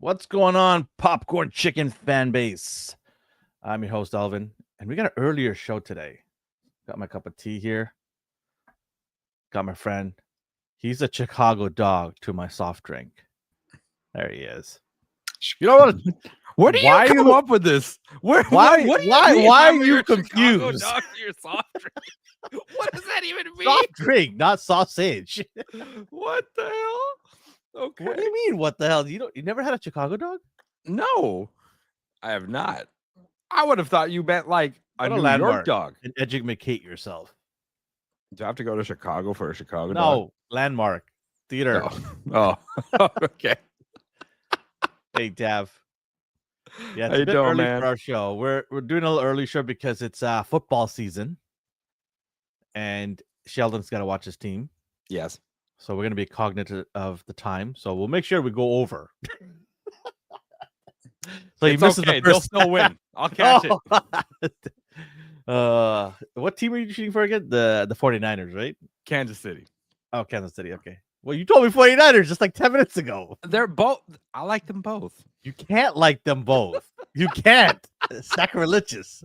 What's going on, Popcorn Chicken fan base? I'm your host, Elvin, and we got an earlier show today. Got my cup of tea here. Got my friend. He's a Chicago dog to my soft drink. There he is. You know what? Where do Why you come you- up with this? Why are you confused? Dog to your soft drink? What does that even mean? Soft drink, not sausage. What the hell? Okay. What do you mean? What the hell? You never had a Chicago dog? No, I have not. I would have thought you meant like a What New landmark. York dog. And educate yourself. Do I have to go to Chicago for a Chicago dog? No, landmark theater. Oh, okay. Hey, Dav. Yeah, it's How you a bit doing, early man? for our show. We're doing a little early show because it's football season, and Sheldon's got to watch his team, Yes. so we're gonna be cognizant of the time. So we'll make sure we go over. So he It's misses okay. the They'll first. still win. I'll catch it. What team are you shooting for again? The 49ers, right? Kansas City. Oh, Kansas City. Okay. Well, you told me 49ers just like 10 minutes ago. They're both. I like them both. You can't like them both. You can't. Sacrilegious.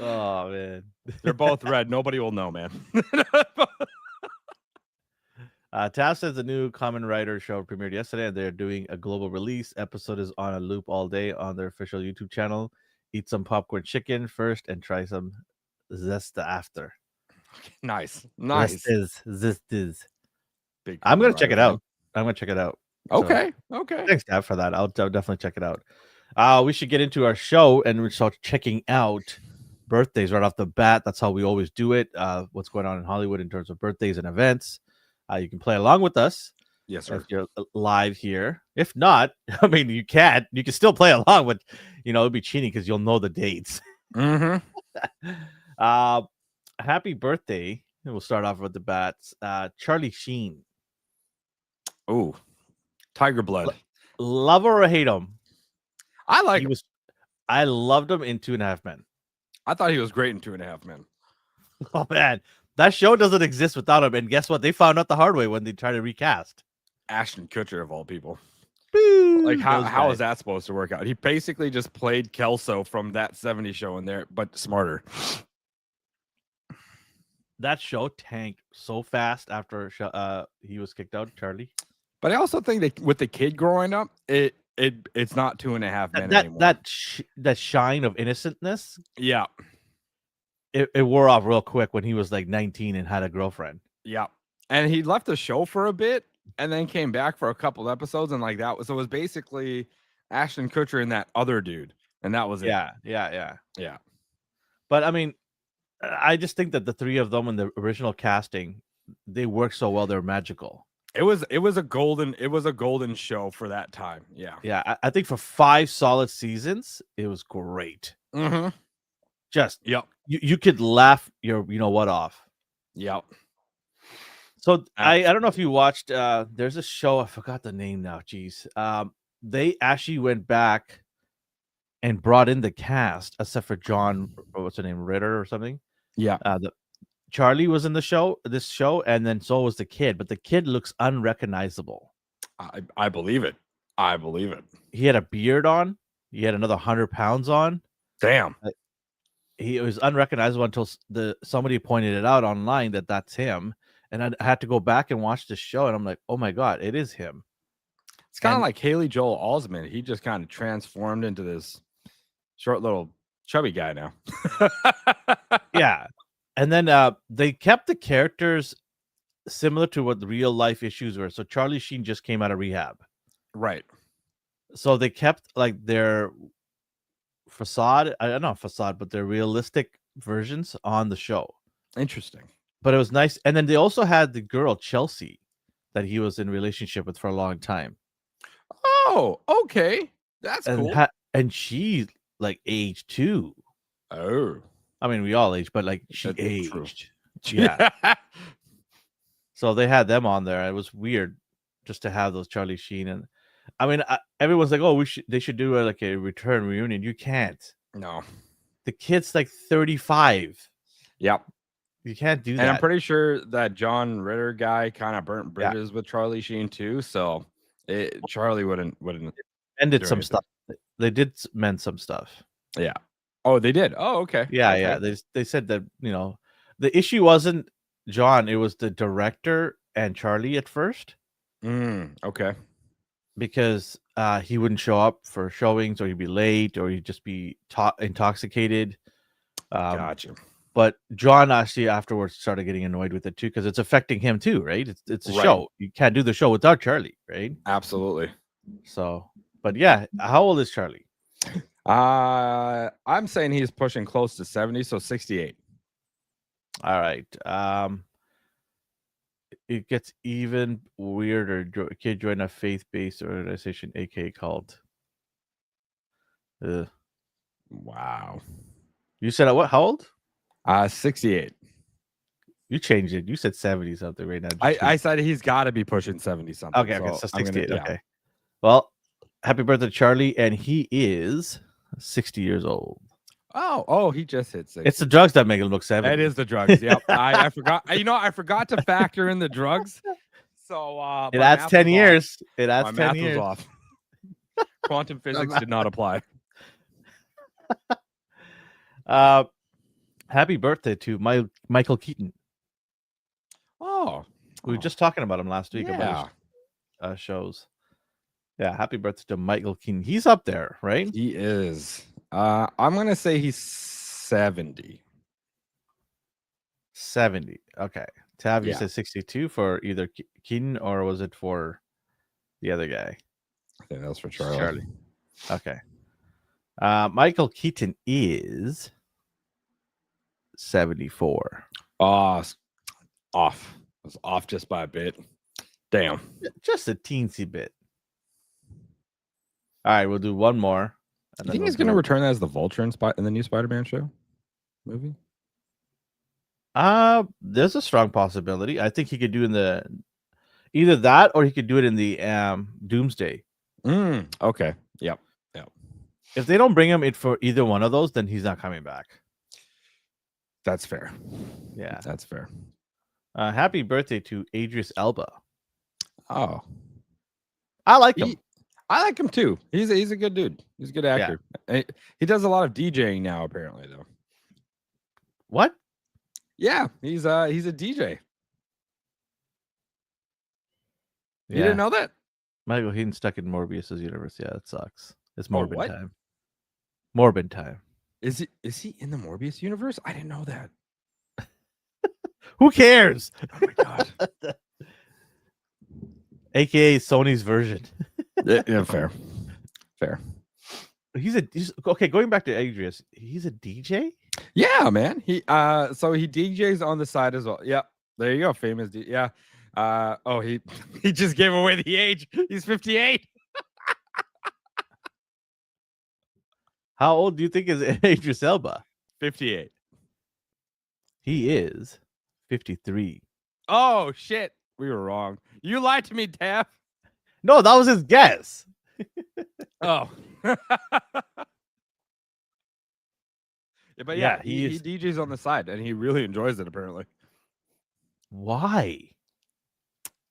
Oh man. They're both red. Nobody will know, man. Tav says the new Common Writer show premiered yesterday, and they're doing a global release. Episode is on a loop all day on their official YouTube channel. Eat some popcorn chicken first and try some zesta after. Nice. This is. Big I'm gonna Common check it Rider out. I'm gonna check it out. So, Okay. thanks, Tav, for that. I'll definitely check it out. We should get into our show and we start checking out birthdays right off the bat. That's how we always do it. What's going on in Hollywood in terms of birthdays and events. You can play along with us. Yes, sir. If you're live here. If not, I mean, you can still play along, but it'll be cheating because you'll know the dates. Mm-hmm. Happy birthday. We'll start off with the bats. Charlie Sheen. Ooh, Tiger Blood. Love or hate him? I like him. I loved him in 2.5 Men. I thought he was great in 2.5 Men. Oh man, that show doesn't exist without him. And guess what? They found out the hard way when they tried to recast. Ashton Kutcher of all people. Boo, Like how guys. is that supposed to work out? He basically just played Kelso from that 70s show in there, but smarter. That show tanked so fast after he was kicked out, Charlie. But I also think that with the kid growing up, it's not 2.5 Men anymore. That shine of innocentness, Yeah. it wore off real quick when he was like 19 and had a girlfriend. Yeah. And he left the show for a bit and then came back for a couple episodes and like that was so it was basically Ashton Kutcher and that other dude. And that was it. Yeah. Yeah. But I mean, I just think that the three of them in the original casting, they work so well. They're magical. It was a golden show for that time. Yeah. Yeah. I think for 5 solid seasons, it was great. Mm-hmm. Just Yep. you could laugh your off. Yep. So I don't know if you watched. There's a show, I forgot the name now. Geez, they actually went back and brought in the cast, except for John. What's her name, Ritter or something? Yeah. Charlie was in this show, and then so was the kid. But the kid looks unrecognizable. I believe it. I believe it. He had a beard on. He had another 100 pounds on. Damn. He was unrecognizable until somebody pointed it out online that that's him. And I had to go back and watch the show, and I'm like, oh my god, it is him. It's kind of like Haley Joel Osment. He just kind of transformed into this short little chubby guy now. Yeah. And then they kept the characters similar to what the real life issues were. So Charlie Sheen just came out of rehab. Right. So they kept like their facade, I don't know facade, but their realistic versions on the show. Interesting. But it was nice. And then they also had the girl Chelsea that he was in relationship with for a long time. Oh, okay. That's cool. And she like aged too. Oh. I mean, we all aged, but like she That's aged. true. Yeah. So they had them on there. It was weird just to have those Charlie Sheen. And I mean, everyone's like, oh, they should do like a return reunion. You can't. No. The kid's like 35. Yep. You can't do that. And I'm pretty sure that John Ritter guy kind of burnt bridges with Charlie Sheen too. So Charlie wouldn't Ended do some anything. stuff. They did mend some stuff. Yeah. Oh, they did. Oh, okay. Yeah, okay. yeah. They said that, the issue wasn't John, it was the director and Charlie at first, Okay. because he wouldn't show up for showings, or he'd be late, or he'd just be intoxicated. Gotcha. But John actually afterwards started getting annoyed with it too, because it's affecting him too, right? It's a Right. show. You can't do the show without Charlie, right? Absolutely. So, but yeah, how old is Charlie? I'm saying he's pushing close to 70, so 68. All right. It gets even weirder. Kid joined a faith-based organization, aka called. Wow. You said what? How old? 68. You changed it. You said 70 something right now. I said he's got to be pushing 70 something. Okay, so 68. Yeah. Okay. Well, happy birthday, Charlie, and he is 60 years old. Oh, he just hit 60. It's the drugs that make him look 70. It is the drugs. Yep. I forgot. I forgot to factor in the drugs. So it adds 10 years. It adds my 10 math years. was off. Quantum physics did not apply. Happy birthday to Michael Keaton. Oh, we were just talking about him last week yeah. about shows. Yeah, happy birthday to Michael Keaton. He's up there, right? He is. I'm gonna say he's 70. 70. Okay. Tav, you Yeah. said 62 for either Keaton, or was it for the other guy? I think that was for Charlie. Okay. Michael Keaton is 74. Off. It was off just by a bit. Damn. Just a teensy bit. All right, we'll do one more. I think he's going to return as the Vulture in the new Spider-Man show movie. There's a strong possibility. I think he could do either that, or he could do it in the Doomsday. Okay. Yep. If they don't bring him in for either one of those, then he's not coming back. That's fair. Yeah, that's fair. Happy birthday to Idris Elba. Oh, I like him. I like him too. He's a good dude. He's a good actor. Yeah. He does a lot of DJing now, apparently, though. What? Yeah, he's a DJ. You didn't know that? Michael Keaton stuck in Morbius's universe. Yeah, that sucks. It's Morbid time. Morbid time. Is he in the Morbius universe? I didn't know that. Who cares? Oh my god. AKA Sony's version. Yeah, fair. He's okay. Going back to Idris, he's a DJ. Yeah, man. He so he DJs on the side as well. Yeah, there you go. Famous DJ. Yeah. Oh, he just gave away the age. He's 58. How old do you think is Idris Elba? 58. He is 53. Oh shit, we were wrong. You lied to me, Taff. No, that was his guess. Oh. But yeah, he DJs on the side, and he really enjoys it. Apparently. Why?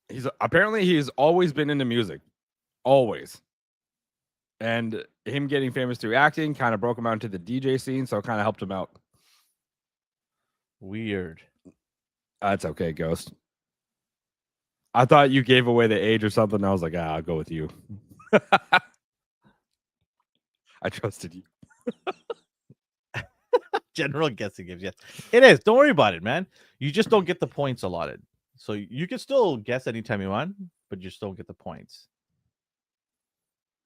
He's always been into music, always. And him getting famous through acting kind of broke him out into the DJ scene, so it kind of helped him out. Weird. That's okay, Ghost. I thought you gave away the age or something. I was like, I'll go with you. I trusted you. General guessing gives, yes. It is. Don't worry about it, man. You just don't get the points allotted. So you can still guess anytime you want, but you just don't get the points.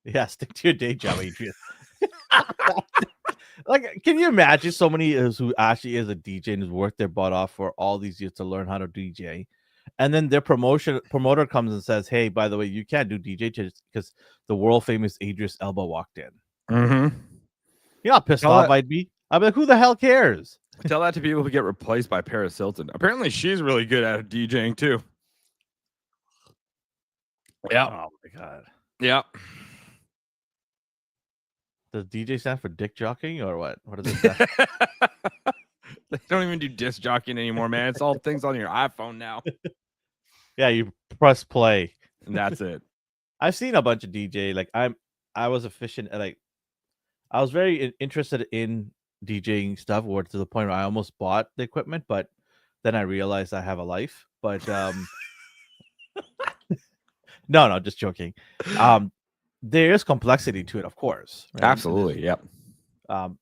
Yeah, stick to your day job, Adrian. Like, can you imagine somebody who actually is a DJ and has worked their butt off for all these years to learn how to DJ, and then their promoter comes and says, "Hey, by the way, you can't do DJ just because the world famous Idris Elba walked in." Mm-hmm. You know how pissed off I'd be? I'd be like, who the hell cares? Tell that to people who get replaced by Paris Hilton. Apparently, she's really good at DJing too. Yeah. Oh my god. Yeah. Does DJ stand for dick jockeying or what? What does it stand? They don't even do disc jockeying anymore, man. It's all things on your iPhone now. Yeah, you press play. And that's it. I've seen a bunch of DJ. Like I was efficient at like I was very interested in DJing stuff, or to the point where I almost bought the equipment, but then I realized I have a life. But no, just joking. There is complexity to it, of course, right? Absolutely. Yep.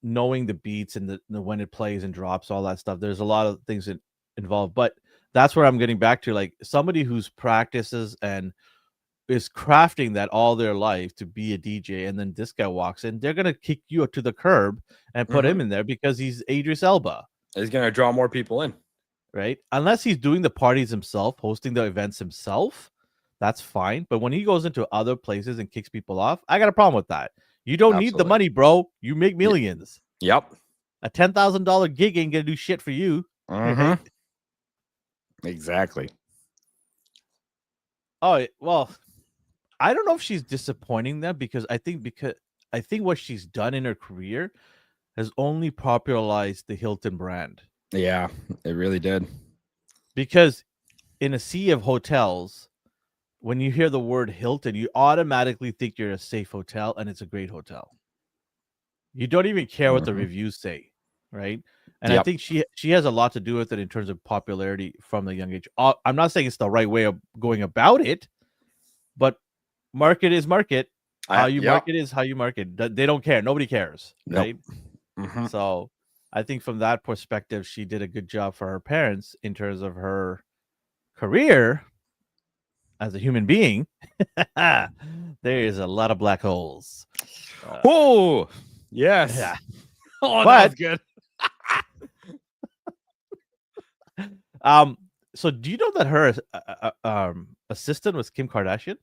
Knowing the beats and the when it plays and drops, all that stuff. There's a lot of things involved, but that's where I'm getting back to. Like somebody who's practices and is crafting that all their life to be a DJ, and then this guy walks in, they're gonna kick you to the curb and put him in there because he's Idris Elba. He's gonna draw more people in, right? Unless he's doing the parties himself, hosting the events himself, that's fine. But when he goes into other places and kicks people off, I got a problem with that. You don't need the money, bro. You make millions. Yep. A $10,000 gig ain't gonna do shit for you. Right? Exactly. Oh well, I don't know if she's disappointing them because I think what she's done in her career has only popularized the Hilton brand. Yeah, it really did. Because in a sea of hotels, when you hear the word Hilton, you automatically think you're a safe hotel and it's a great hotel. You don't even care what the reviews say, right? And I think she has a lot to do with it in terms of popularity from the young age. I'm not saying it's the right way of going about it, but market is market. How you market is how you market. They don't care. Nobody cares, right? So I think from that perspective, she did a good job for her parents in terms of her career as a human being. There is a lot of black holes. Oh, yes. Yeah. Oh, that's good. So do you know that her assistant was Kim Kardashian?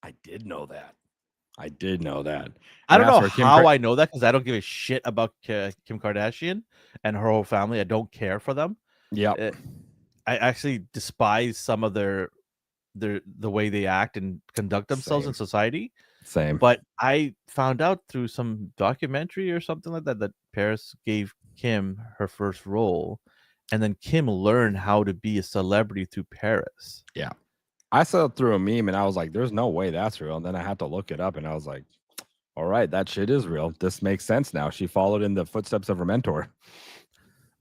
I did know that. I don't know how I know that because I don't give a shit about Kim Kardashian and her whole family. I don't care for them. Yeah. I actually despise some of the way they act and conduct themselves in society. Same. But I found out through some documentary or something like that Paris gave Kim her first role, and then Kim learned how to be a celebrity through Paris. Yeah. I saw it through a meme and I was like, there's no way that's real. And then I had to look it up and I was like, all right, that shit is real. This makes sense now. She followed in the footsteps of her mentor.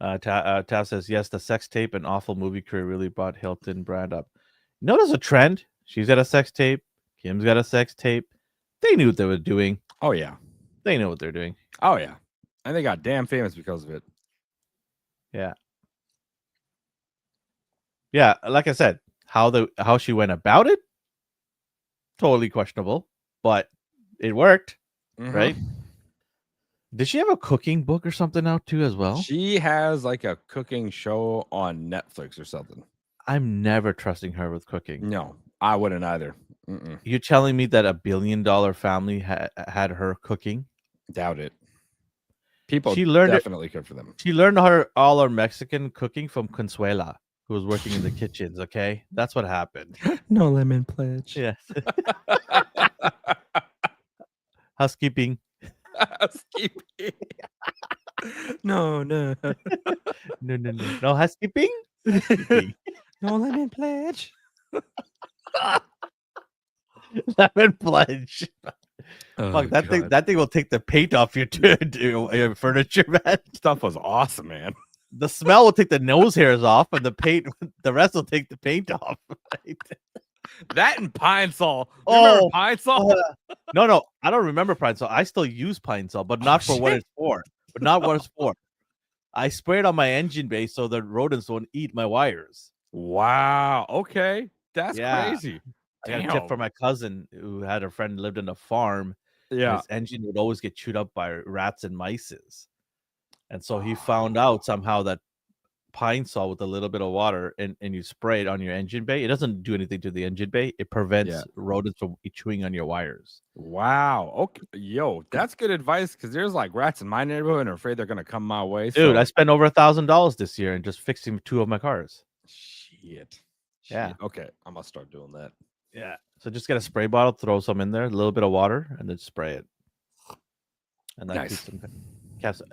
Tav says, yes, the sex tape and awful movie career really brought Hilton brand up. Notice a trend. She's got a sex tape. Kim's got a sex tape. They knew what they were doing. Oh, yeah. They know what they're doing. Oh, yeah. And they got damn famous because of it. Yeah. Yeah, like I said, how she went about it, totally questionable, but it worked, right? Did she have a cooking book or something out too as well? She has like a cooking show on Netflix or something. I'm never trusting her with cooking. No, I wouldn't either. You're telling me that $1 billion family had her cooking? Doubt it. People definitely cook for them. She learned all her Mexican cooking from Consuela, who was working in the kitchens. Okay, that's what happened. No lemon pledge. Yes. Housekeeping. Housekeeping. No. No housekeeping. No lemon pledge. Lemon pledge. Fuck, that thing will take the paint off your furniture, man. Stuff was awesome, man. The smell will take the nose hairs off, and the rest will take the paint off. Right? That and Pine Sol. Remember Pine Sol? No, I don't remember Pine Sol. I still use Pine Sol, but not for what it's for. But not what it's for. I spray it on my engine bay so the rodents won't eat my wires. Wow. Okay, that's crazy. I got a tip from my cousin who had a friend lived in a farm. Yeah, his engine would always get chewed up by rats and mice, and so he found out somehow that Pine Sol with a little bit of water and you spray it on your engine bay. It doesn't do anything to the engine bay. It prevents rodents from chewing on your wires. Wow. Okay. Yo, that's good advice because there's like rats in my neighborhood and I'm afraid they're gonna come my way. Dude, I spent over $1,000 this year and just fixing 2 of my cars. Shit. Yeah. Okay. I'm gonna start doing that. Yeah. So just get a spray bottle, throw some in there, a little bit of water, and then spray it. And that keeps them.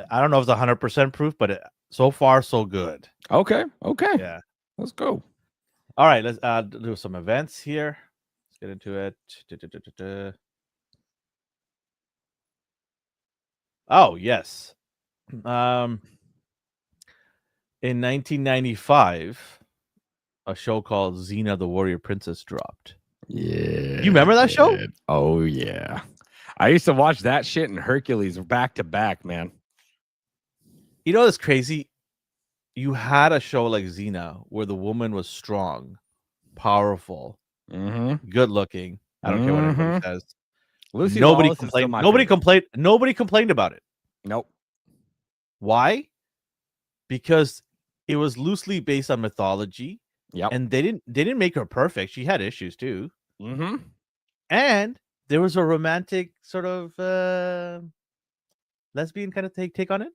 I don't know if it's 100% proof, but so far so good. Okay. Yeah. Let's go. All right. Let's do some events here. get into it. Oh, yes. In 1995, a show called Xena the Warrior Princess dropped. Yeah. You remember that show? Oh, yeah. I used to watch that shit and Hercules back to back, man. You know what's crazy? You had a show like Xena where the woman was strong, powerful, good looking. I don't care what anybody says. Lucy Nobody Lawless is still complained. my Nobody favorite. complained. Nobody complained about it. Nope. Why? Because it was loosely based on mythology. Yep. And they didn't make her perfect. She had issues too. Mm-hmm. And there was a romantic sort of lesbian kind of take on it.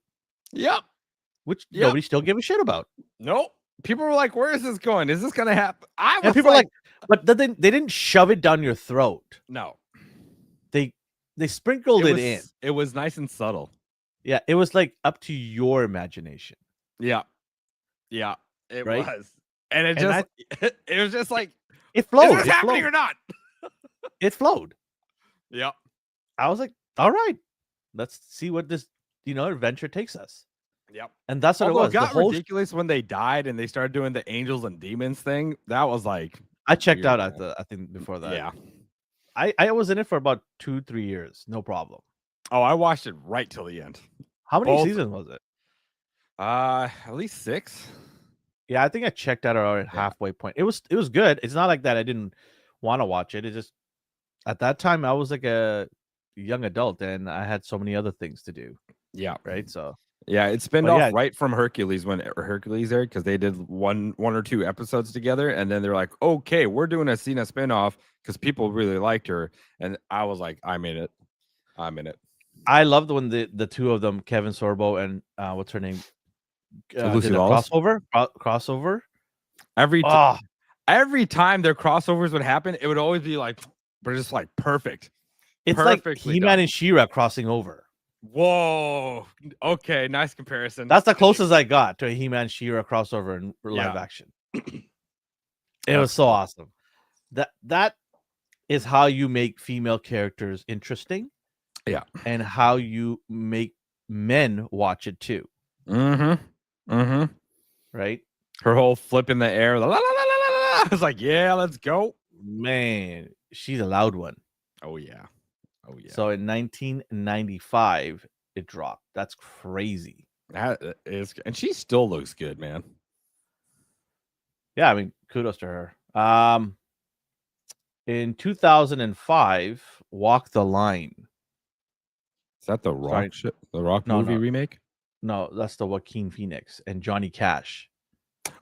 Yep. Which nobody still gave a shit about. Nope. People were like, "Where is this going? Is this going to happen?" And people were like, but they didn't shove it down your throat. No. They sprinkled it in. It was nice and subtle. Yeah, it was like up to your imagination. Yeah. Yeah. It right? was. And it just it was just like it flowed. Is this happening or not? It flowed. Yeah. I was like, all right, let's see what this adventure takes us. Yep. And that's what it was. It got ridiculous when they died and they started doing the angels and demons thing. That was like I checked out at I think before that. Yeah. I was in it for about 2-3 years, no problem. Oh, I watched it right till the end. How many seasons was it? At least 6. Yeah, I think I checked out at halfway point. It was good. It's not like that I didn't want to watch it. It just at that time I was like a young adult and I had so many other things to do. Yeah. Right. So yeah, it spinned off right from Hercules when Hercules aired because they did one or two episodes together, and then they're like, "Okay, we're doing a Xena spinoff because people really liked her," and I was like, "I'm in it. I'm in it." I loved when the two of them, Kevin Sorbo and what's her name, Lucy did a crossover. Every time their crossovers would happen, it would always be like, but just like perfect. It's like He-Man and She-Ra crossing over. Whoa. Okay, nice comparison. That's the closest I got to a He-Man She-Ra crossover in live action. It was so awesome. That is how you make female characters interesting. Yeah. And how you make men watch it too. Mm-hmm. Mm-hmm. Right? Her whole flip in the air. La, la, la, la, la. I was like, yeah, let's go. Man, she's a loud one. Oh, yeah. Oh, yeah. So in 1995, it dropped. That's crazy. That is, and she still looks good, man. Yeah, I mean, kudos to her. In 2005, Walk the Line. Is that the Rock shit? The Rock movie remake? No, that's the Joaquin Phoenix and Johnny Cash.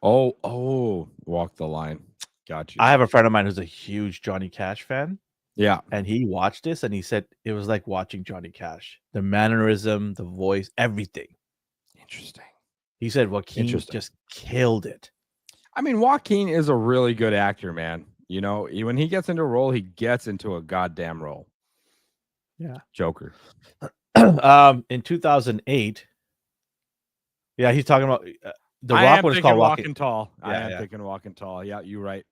Oh, Walk the Line. Got you. I have a friend of mine who's a huge Johnny Cash fan. Yeah. And he watched this and he said it was like watching Johnny Cash. The mannerism, the voice, everything. Interesting. He said Joaquin just killed it. I mean, Joaquin is a really good actor, man. You know, when he gets into a role, he gets into a goddamn role. Yeah. Joker. In 2008. Yeah, he's talking about the Rock one is called Walking Tall. Yeah, I am thinking Walking Tall. Yeah, you're right.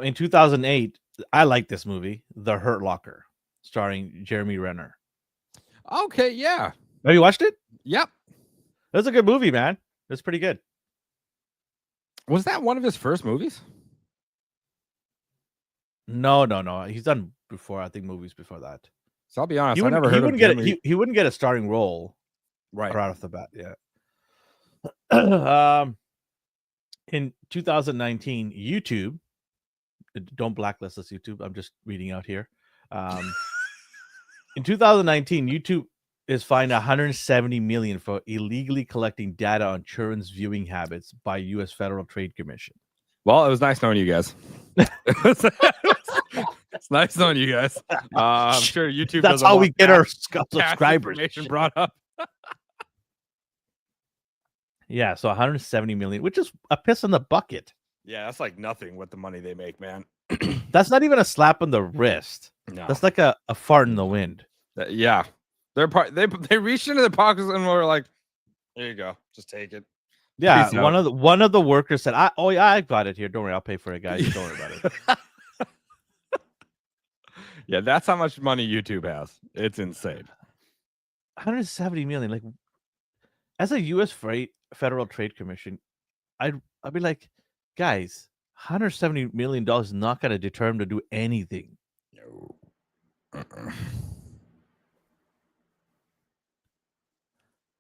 In 2008, I like this movie, The Hurt Locker, starring Jeremy Renner. Okay, yeah. Have you watched it? Yep. That's a good movie, man. It's pretty good. Was that one of his first movies? No. He's done before, I think, movies before that. So I'll be honest, I never heard of him. He wouldn't get a starring role right off the bat. Yeah. In 2019, YouTube. Don't blacklist us, YouTube. I'm just reading out here. In 2019, YouTube is fined $170 million for illegally collecting data on children's viewing habits by U.S. Federal Trade Commission. Well, it was nice knowing you guys. It's nice knowing you guys. I'm sure YouTube. That's how we get our subscribers. Brought up. Yeah, so 170 million, which is a piss in the bucket. Yeah, that's like nothing with the money they make, man. That's not even a slap on the wrist. No. That's like a fart in the wind. Yeah, they reached into their pockets and were like, "There you go, just take it." Yeah, one of the workers said, I got it here. Don't worry, I'll pay for it, guys. Don't worry about it. Yeah, that's how much money YouTube has. It's insane. 170 million. Like, as a U.S. Federal Trade Commission, I'd be like, guys, $170 million is not going to deter him to do anything. No.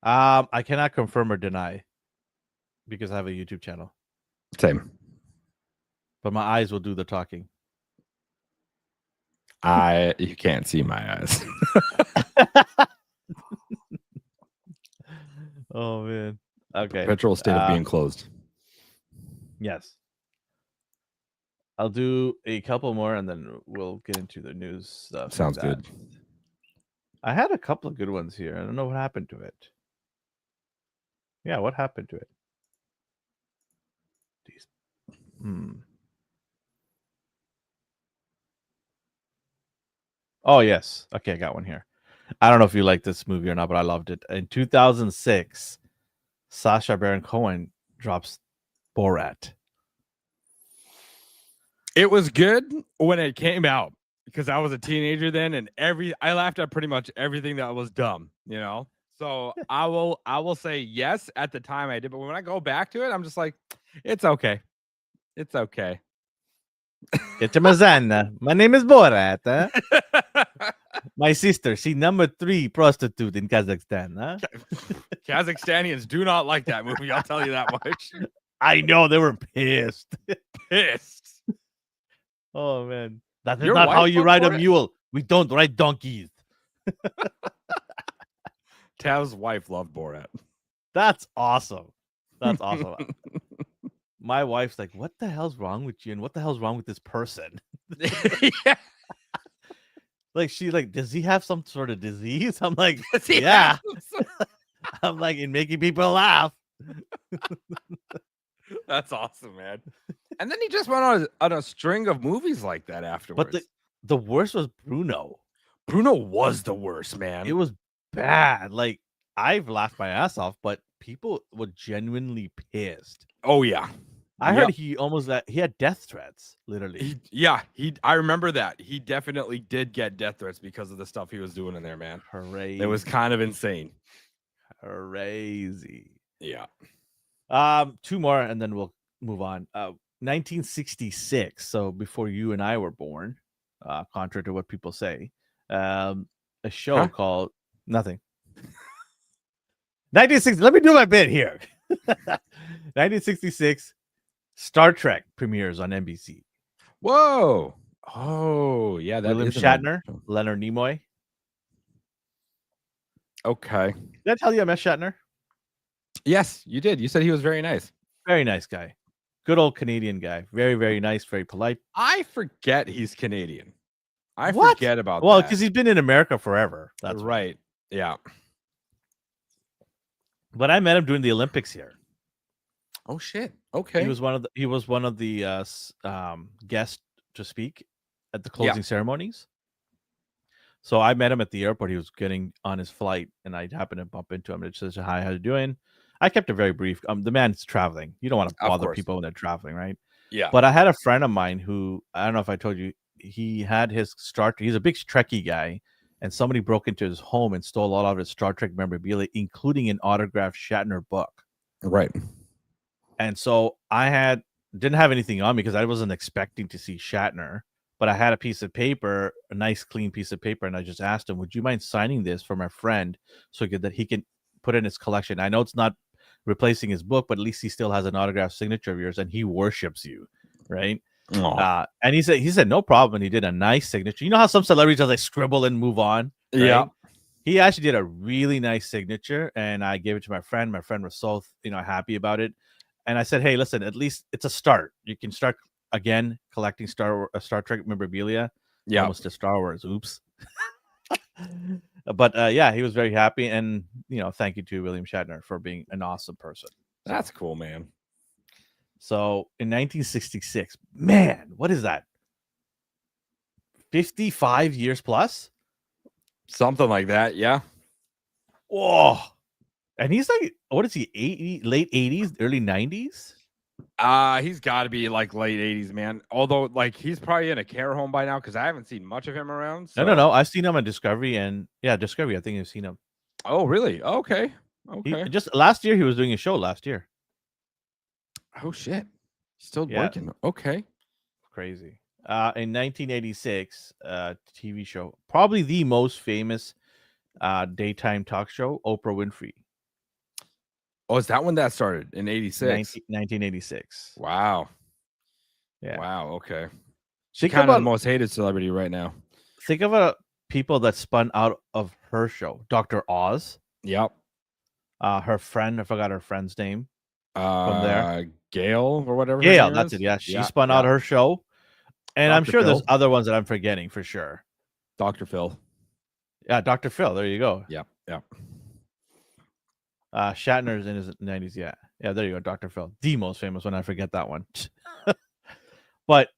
I cannot confirm or deny because I have a YouTube channel, Same. but my eyes will do the talking. You can't see my eyes. Oh man. Okay. Perpetual state of being closed. Yes. I'll do a couple more and then we'll get into the news stuff. Sounds good. I had a couple of good ones here. I don't know what happened to it. Yeah, what happened to it? Oh, yes. Okay, I got one here. I don't know if you like this movie or not, but I loved it. In 2006, Sacha Baron Cohen drops Borat. It was good when it came out because I was a teenager then, and I laughed at pretty much everything that was dumb, you know. So I will say yes at the time I did, but when I go back to it, I'm just like, it's okay. It's okay. My name is Borat. Huh? My sister, she number 3 prostitute in Kazakhstan. Huh? Kazakhstanians do not like that movie. I'll tell you that much. I know, they were pissed. Pissed. Oh man, that is not how you ride a mule. We don't ride donkeys. Tav's wife loved Borat. That's awesome. That's awesome. My wife's like, "What the hell's wrong with you? And what the hell's wrong with this person?" Yeah. Like, she's like, "Does he have some sort of disease?" I'm like, "Yeah." I'm like, in making people laugh. That's awesome, man. And then he just went on a string of movies like that afterwards. But the worst was Bruno. Bruno was the worst, man. It was bad. Like, I've laughed my ass off, but people were genuinely pissed. Oh yeah. I heard he had death threats, literally. I remember that. He definitely did get death threats because of the stuff he was doing in there, man. Crazy. It was kind of insane. Crazy. Yeah. 2 more and then we'll move on. 1966, so before you and I were born, contrary to what people say. A show called Nothing. 1960. Let me do my bit here. 1966, Star Trek premieres on NBC. Whoa. Oh, yeah. That William Shatner, Leonard Nimoy. Okay. Did I tell you I met Shatner? Yes, you did. You said he was very nice. Very nice guy. Good old Canadian guy. Very, very nice. Very polite. I forget he's Canadian. I forget about that. Well, because he's been in America forever. That's right. Yeah. But I met him during the Olympics here. Oh shit. Okay. He was one of the guests to speak at the closing ceremonies. So I met him at the airport. He was getting on his flight, and I happened to bump into him. And it says, "Hi, how you doing?" I kept it very brief. The man's traveling. You don't want to bother people when they're traveling, right? Yeah. But I had a friend of mine who, I don't know if I told you, he had his he's a big Trekkie guy, and somebody broke into his home and stole all of his Star Trek memorabilia, including an autographed Shatner book. Right. And so I didn't have anything on me because I wasn't expecting to see Shatner, but I had a piece of paper, a nice clean piece of paper, and I just asked him, "Would you mind signing this for my friend so that he can put it in his collection? I know it's not replacing his book, but at least he still has an autographed signature of yours, and he worships you, right?" And he said no problem, and he did a nice signature. You know how some celebrities just like scribble and move on? Right? Yeah. He actually did a really nice signature, and I gave it to my friend. My friend was so happy about it. And I said, "Hey, listen, at least it's a start. You can start again collecting Star Trek memorabilia." Yeah. Almost to Star Wars. Oops. But he was very happy, and thank you to William Shatner for being an awesome person. That's cool, man. So in 1966, man, what is that? 55 years plus? Something like that, yeah. Whoa. And he's like, what is he, late 80s, early 90s? He's got to be like late 80s, man. Although, like, he's probably in a care home by now because I haven't seen much of him around. So. No. I've seen him on Discovery, and Discovery. I think I've seen him. Oh, really? Okay. Just last year, he was doing a show last year. Oh shit! Still working. Okay. Crazy. In 1986, TV show, probably the most famous daytime talk show, Oprah Winfrey. Oh, is that when that started in 86? 1986. Wow. Yeah. Wow. Okay. She's kind of the most hated celebrity right now. Think of people that spun out of her show. Dr. Oz. Yep. Her friend, I forgot her friend's name. From there, Gail or whatever. Gail, that's it. Yeah, she spun out her show, and Dr. I'm sure Phil. there's other ones that I'm forgetting for sure. Dr. Phil. Yeah, Dr. Phil. There you go. Yep. Shatner's in his 90s. Yeah, there you go. Dr. Phil, the most famous one. I forget that one. But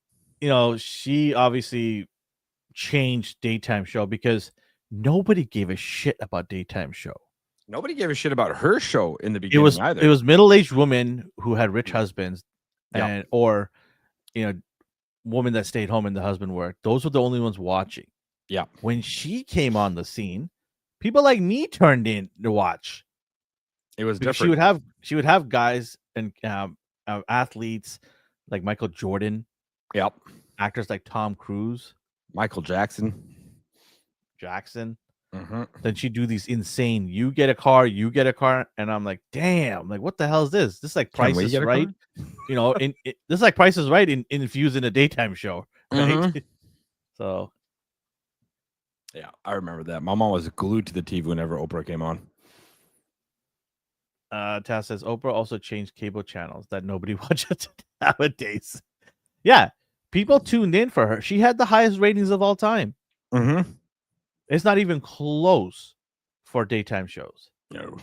she obviously changed daytime show because nobody gave a shit about daytime show. Nobody gave a shit about her show in the beginning either. It was middle-aged women who had rich husbands, or women that stayed home and the husband worked. Those were the only ones watching. Yeah. When she came on the scene, people like me turned in to watch. It was because different. She would have guys and athletes like Michael Jordan. Yep. Actors like Tom Cruise, Michael Jackson. Mm-hmm. Then she'd do these insane, you get a car, and I'm like, damn, like what the hell is this? This is like Price is Right. This is like Price is Right infused in a daytime show, right? Mm-hmm. So yeah, I remember that. My mom was glued to the TV whenever Oprah came on. Taz says Oprah also changed cable channels that nobody watches nowadays. Yeah, people tuned in for her. She had the highest ratings of all time. Mm-hmm. It's not even close for daytime shows. No.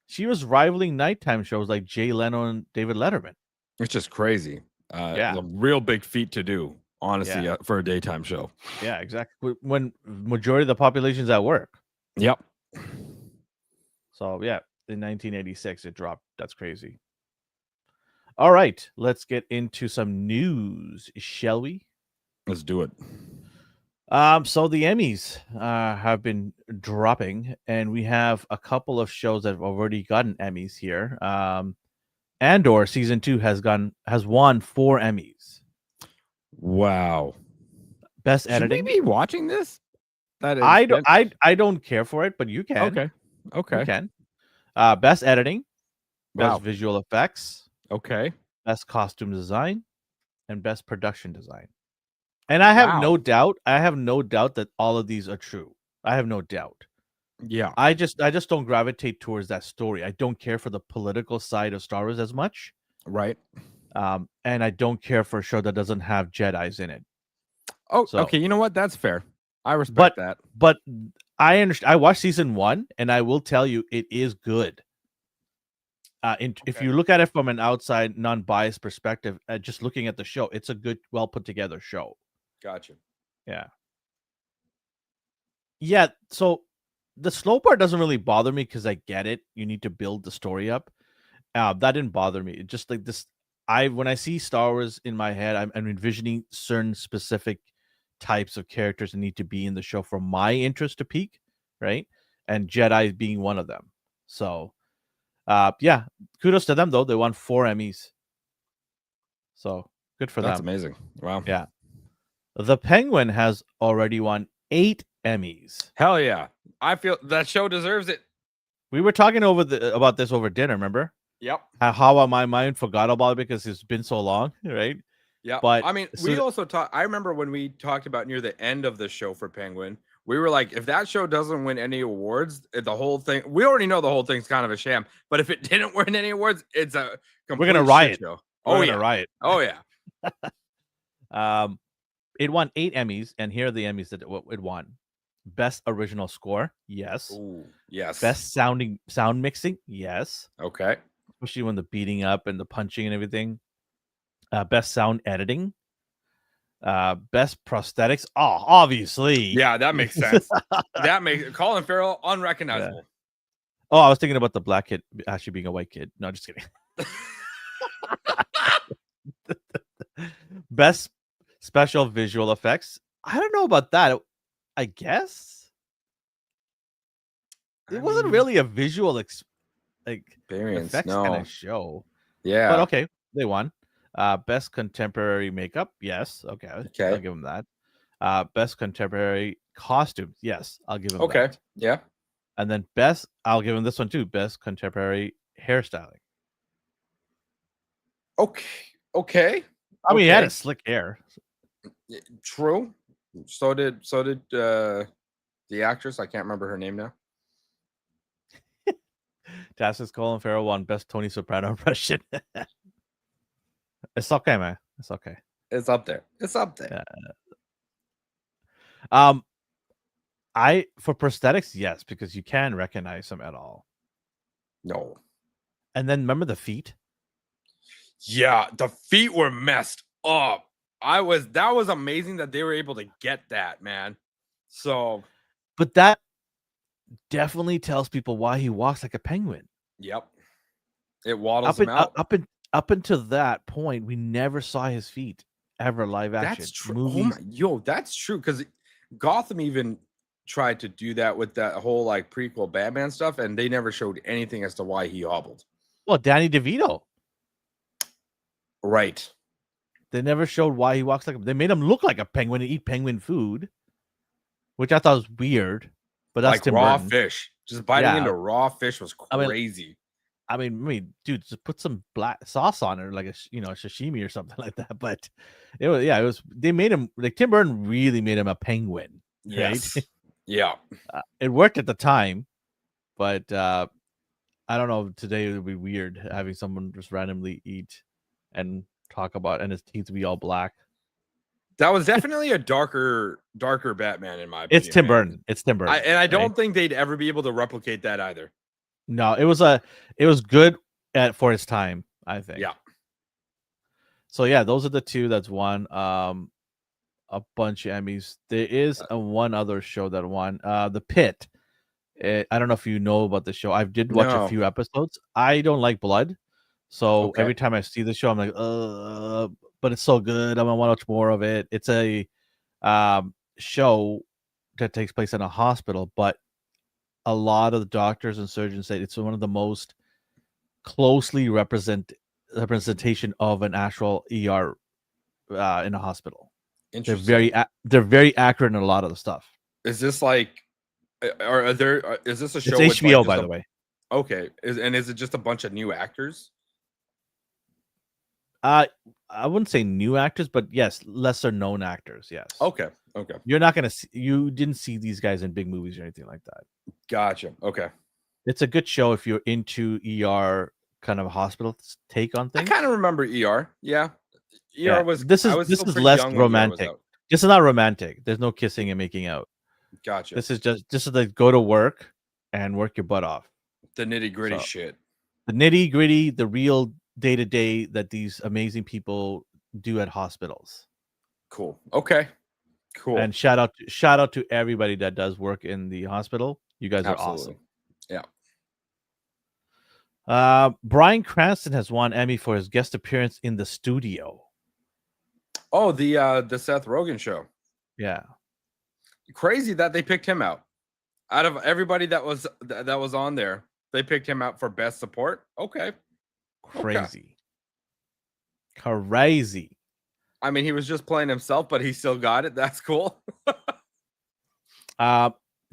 She was rivaling nighttime shows like Jay Leno and David Letterman. It's just crazy. It's a real big feat to do, honestly, for a daytime show. Yeah, exactly. When majority of the population's at work. Yep. So, yeah, in 1986, it dropped. That's crazy. All right, let's get into some news, shall we? Let's do it. So the Emmys have been dropping, and we have a couple of shows that have already gotten Emmys here. Andor season 2 has won 4 Emmys. Wow. Best editing. Should we be watching this? I don't care for it, but you can. Okay. You can. Best editing, best visual effects. Okay. Best costume design, and best production design. And I have no doubt that all of these are true. I have no doubt. Yeah. I just don't gravitate towards that story. I don't care for the political side of Star Wars as much. Right. And I don't care for a show that doesn't have Jedis in it. Oh, okay. You know what? That's fair. I respect that. But I understand. I watched season 1, and I will tell you it is good. If you look at it from an outside, non-biased perspective, just looking at the show, it's a good, well put together show. Gotcha. Yeah. So the slow part doesn't really bother me because I get it. You need to build the story up. That didn't bother me. It just like this. When I see Star Wars in my head, I'm envisioning certain specific types of characters that need to be in the show for my interest to peak, right? And Jedi being one of them. So, kudos to them though. They won 4 Emmys. So good for them. That's amazing. Wow. Yeah. The Penguin has already won 8 Emmys. Hell yeah. I feel that show deserves it. We were talking about this over dinner, remember? Yep. How my mind forgot about it because it's been so long, right? Yeah. But I mean, we also talked. I remember when we talked about near the end of the show for Penguin, we were like, if that show doesn't win any awards, the whole thing, we already know the whole thing's kind of a sham. But if it didn't win any awards, it's a complete we're gonna riot. Show. We're gonna riot. Oh yeah. It won 8 Emmys, and here are the Emmys that it won. Best original score, yes. Ooh, yes. Best sound mixing, yes. Okay. Especially when the beating up and the punching and everything. Best sound editing. Best prosthetics. Oh, obviously. Yeah, that makes sense. That makes Colin Farrell unrecognizable. Yeah. Oh, I was thinking about the black kid actually being a white kid. No, just kidding. Best special visual effects. I don't know about that. I guess it wasn't really a visual experience. effects kind No. of show. Yeah. But okay, they won. Best contemporary makeup. Yes. Okay. I'll Okay. give them that. Best contemporary costumes. Yes, I'll give them Okay. that. Yeah. And then I'll give him this one too. Best contemporary hairstyling. Okay. Okay. I mean, he had a Okay. slick hair. True. So did the actress. I can't remember her name now. Tassis Colin Farrell won best Tony Soprano impression. It's okay, man. It's okay. It's up there. It's up there. For prosthetics, yes, because you can recognize them at all. No. And then remember the feet? Yeah, the feet were messed up. That was amazing that they were able to get that, man. So, but that definitely tells people why he walks like a penguin. Yep. It waddles him out. Up until that point, we never saw his feet ever live action. That's true. That's true. Because Gotham even tried to do that with that whole like prequel Batman stuff, and they never showed anything as to why he hobbled. Well, Danny DeVito. Right. They never showed why he walks like. They made him look like a penguin and eat penguin food, which I thought was weird. But that's like raw fish. Just biting into raw fish was crazy. I mean, dude, just put some black sauce on it, like a sashimi or something like that. But it was. They made him like Tim Burton really made him a penguin. Yes. Right? Yeah. It worked at the time, but I don't know. Today it would be weird having someone just randomly eat and talk about, and his teeth be all black. That was definitely a darker Batman in my opinion. It's Tim Burton. It's Tim Burton. And I don't think they'd ever be able to replicate that either. No, it was good for its time, I think. Yeah. So yeah, those are the two that's won a bunch of Emmys. There is one other show that won, The Pit. I don't know if you know about the show. I did watch a few episodes. I don't like blood, so every time I see the show, I'm like, but it's so good. I'm gonna watch more of it. It's a show that takes place in a hospital, but a lot of the doctors and surgeons say it's one of the most closely representation of an actual ER in a hospital. They're very accurate in a lot of the stuff. Is this like, is this a show? It's HBO, by the way. Okay, is it just a bunch of new actors? I wouldn't say new actors, but yes, lesser known actors. Yes. Okay. You're not gonna see. You didn't see these guys in big movies or anything like that. Gotcha. Okay. It's a good show if you're into ER kind of hospital take on things. I kind of remember ER. Yeah. ER was. This is less romantic. This is not romantic. There's no kissing and making out. Gotcha. This is like go to work and work your butt off. The nitty gritty shit. The nitty gritty, the real day to day that these amazing people do at hospitals. Cool. Okay. Cool. And shout out to everybody that does work in the hospital. You guys are awesome. Yeah. Bryan Cranston has won Emmy for his guest appearance in The Studio. Oh, the Seth Rogen show. Yeah. Crazy that they picked him out of everybody that was on there. They picked him out for best support. Okay. Crazy. I mean, he was just playing himself, but he still got it. That's cool.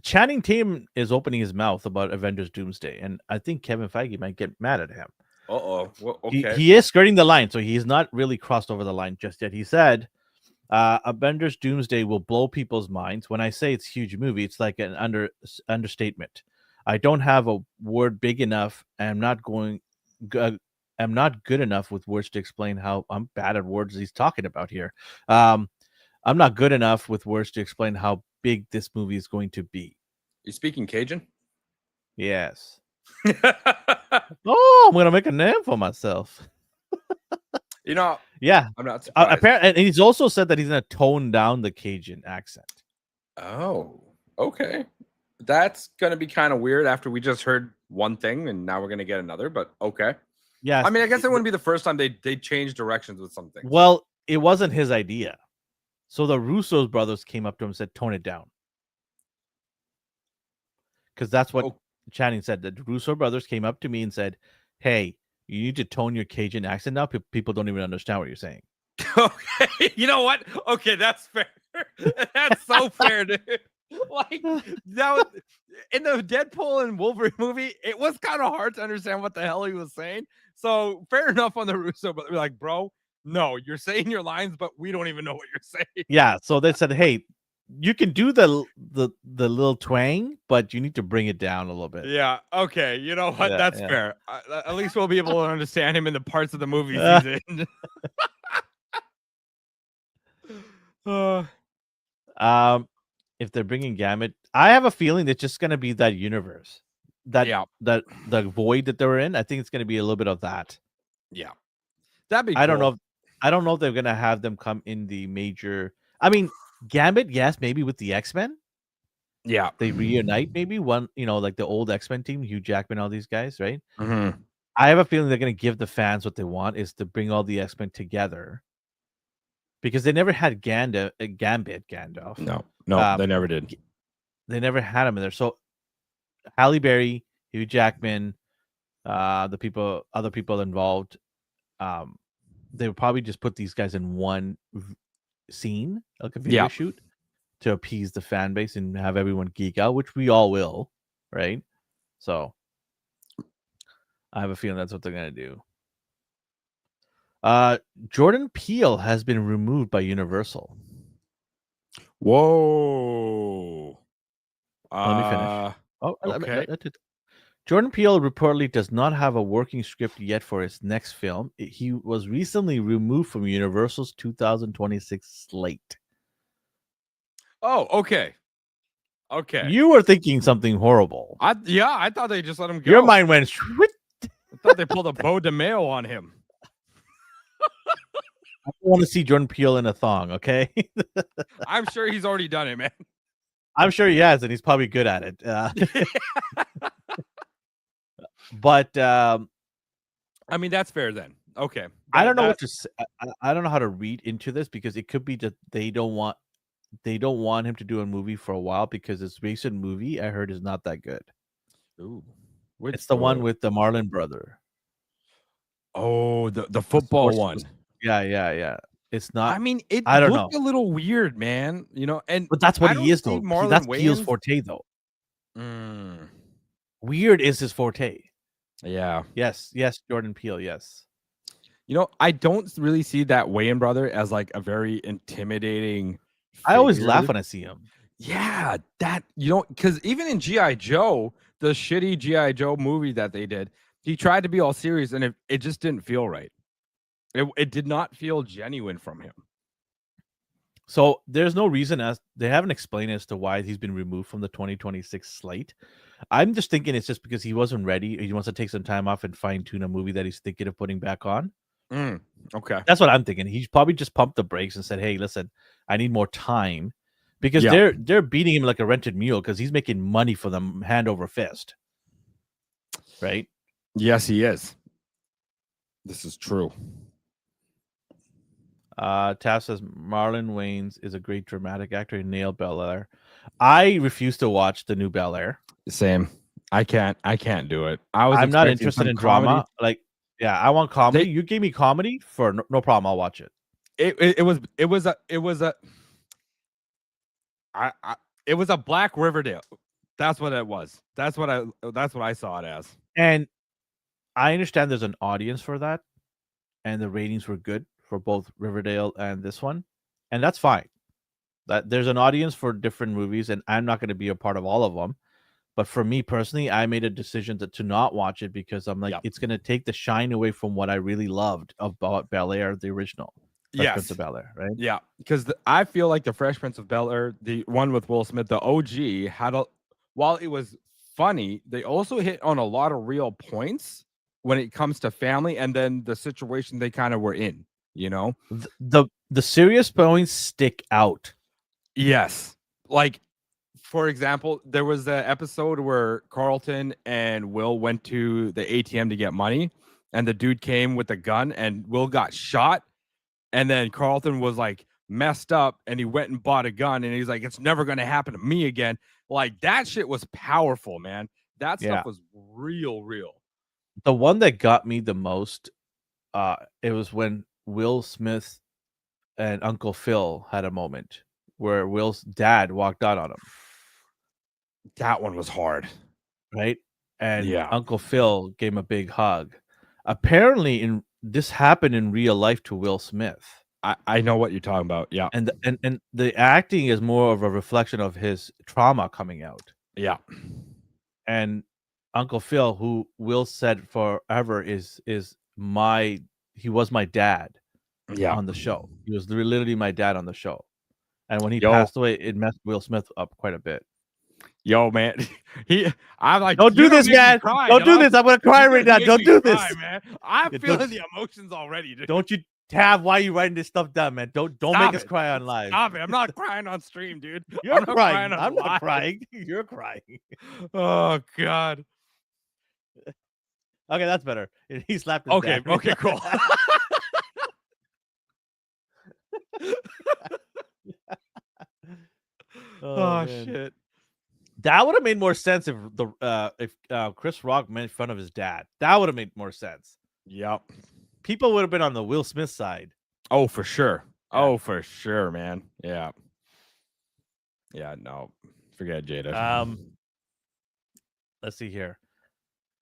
Channing Tatum is opening his mouth about Avengers Doomsday, and I think Kevin Feige might get mad at him. Well, okay. He is skirting the line, so he's not really crossed over the line just yet. He said, Avengers Doomsday will blow people's minds. When I say it's a huge movie, it's like an understatement. I don't have a word big enough, and I'm not good enough with words to explain how I'm bad at words he's talking about here. I'm not good enough with words to explain how big this movie is going to be. You speaking Cajun? Yes. Oh, I'm gonna make a name for myself. Yeah, I'm not surprised. Apparently, and he's also said that he's gonna tone down the Cajun accent. Oh, okay. That's gonna be kind of weird after we just heard one thing and now we're gonna get another. But okay. Yeah, I mean, I guess it wouldn't be the first time they changed directions with something. Well, it wasn't his idea. So the Russo's brothers came up to him and said, "Tone it down," because that's what Channing said. The Russo brothers came up to me and said, "Hey, you need to tone your Cajun accent now. People don't even understand what you're saying." Okay, you know what? Okay, that's fair. That's so fair, dude. Like that was in the Deadpool and Wolverine movie. It was kind of hard to understand what the hell he was saying. So fair enough on the Russo, but we're like, bro, no, you're saying your lines, but we don't even know what you're saying. Yeah, so they said, "Hey, you can do the little twang, but you need to bring it down a little bit." Yeah. Okay. You know what? Yeah, That's yeah. fair. At least we'll be able to understand him in the parts of the movies he's in. If they're bringing Gambit, I have a feeling it's just gonna be that universe, that the void that they were in. I think it's gonna be a little bit of that. Yeah, that'd be. I cool. don't know if they're gonna have them come in the major. I mean, Gambit, yes, maybe with the X-Men. Yeah, they reunite maybe one, like the old X-Men team, Hugh Jackman, all these guys, right? Mm-hmm. I have a feeling they're gonna give the fans what they want is to bring all the X-Men together. Because they never had Gandalf. No, they never did. They never had him in there. So Halle Berry, Hugh Jackman, other people involved, they would probably just put these guys in one scene, like a video shoot, to appease the fan base and have everyone geek out, which we all will, right? So I have a feeling that's what they're gonna do. Jordan Peele has been removed by Universal. Whoa. Let me finish. Okay. Jordan Peele reportedly does not have a working script yet for his next film. He was recently removed from Universal's 2026 slate. Oh, okay. Okay. You were thinking something horrible. I thought they just let him go. Your mind went. I thought they pulled a Beau DeMayo on him. I don't want to see Jordan Peele in a thong, okay? I'm sure he's already done it, man. I'm sure he has, and he's probably good at it. But I mean, that's fair then. Okay. I don't know what to say. I don't know how to read into this because it could be that they don't want him to do a movie for a while because his recent movie I heard is not that good. Ooh. It's the one with the Marlon brother. Oh, the football one. Yeah. It's not. I mean, I don't looked know. a little weird, man. But that's what he is, though. That's Peele's forte, though. Weird is his forte. Yeah. Yes, Jordan Peele. Yes. I don't really see that Wayans brother as like a very intimidating. I always laugh when I see him. Yeah, because even in G.I. Joe, the shitty G.I. Joe movie that they did, he tried to be all serious and it just didn't feel right. It did not feel genuine from him. So there's no reason they haven't explained as to why he's been removed from the 2026 slate. I'm just thinking it's just because he wasn't ready. He wants to take some time off and fine tune a movie that he's thinking of putting back on. Okay. That's what I'm thinking. He's probably just pumped the brakes and said, "Hey, listen, I need more time," because they're beating him like a rented mule because he's making money for them hand over fist. Right? Yes, he is. This is true. Taff says Marlon Wayans is a great dramatic actor. He nailed Bel Air. I refuse to watch the new Bel Air. Same. I can't do it. I'm not interested in drama. Like, yeah, I want comedy. You gave me comedy for no problem. I'll watch it. It was a Black Riverdale. That's what it was. That's what I saw it as. And I understand there's an audience for that, and the ratings were good for both Riverdale and this one, and that's fine. That there's an audience for different movies, and I'm not going to be a part of all of them. But for me personally, I made a decision to not watch it because I'm like, it's going to take the shine away from what I really loved about Bel Air, the original. Fresh Prince of Bel Air, right? Yeah, because I feel like the Fresh Prince of Bel Air, the one with Will Smith, the OG, while it was funny, they also hit on a lot of real points when it comes to family and then the situation they kind of were in. The serious points stick out. Yes, like for example, there was the episode where Carlton and Will went to the ATM to get money, and the dude came with a gun, and Will got shot. and then Carlton was like messed up, and he went and bought a gun, and he's like, it's never going to happen to me again. Like that shit was powerful, man. That stuff was real. The one that got me the most, it was when Will Smith and Uncle Phil had a moment where Will's dad walked out on him. That one was hard, right? And Yeah. Uncle Phil gave him a big hug. Apparently, this happened in real life to Will Smith. I know what you're talking about. Yeah. And the acting is more of a reflection of his trauma coming out. Yeah. And Uncle Phil, who Will said forever he was my dad on the show. He was literally my dad on the show. And when he passed away, it messed Will Smith up quite a bit. Yo, man, I'm like, don't do this, man. Don't do this. I'm gonna cry right now. Don't do this, man. I'm feeling the emotions already. Dude. Don't you, Tav? Why are you writing this stuff down, man? Don't make us cry on live. Stop it! I'm not crying on stream, dude. You're crying. I'm not crying. You're crying. Oh God. Okay, that's better. He slapped his dad. Okay, cool. Oh shit. That would have made more sense if Chris Rock made fun of his dad. That would have made more sense. Yep. People would have been on the Will Smith side. Oh, for sure. Yeah. Oh, for sure, man. Yeah. Yeah, no. Forget Jada. Let's see here.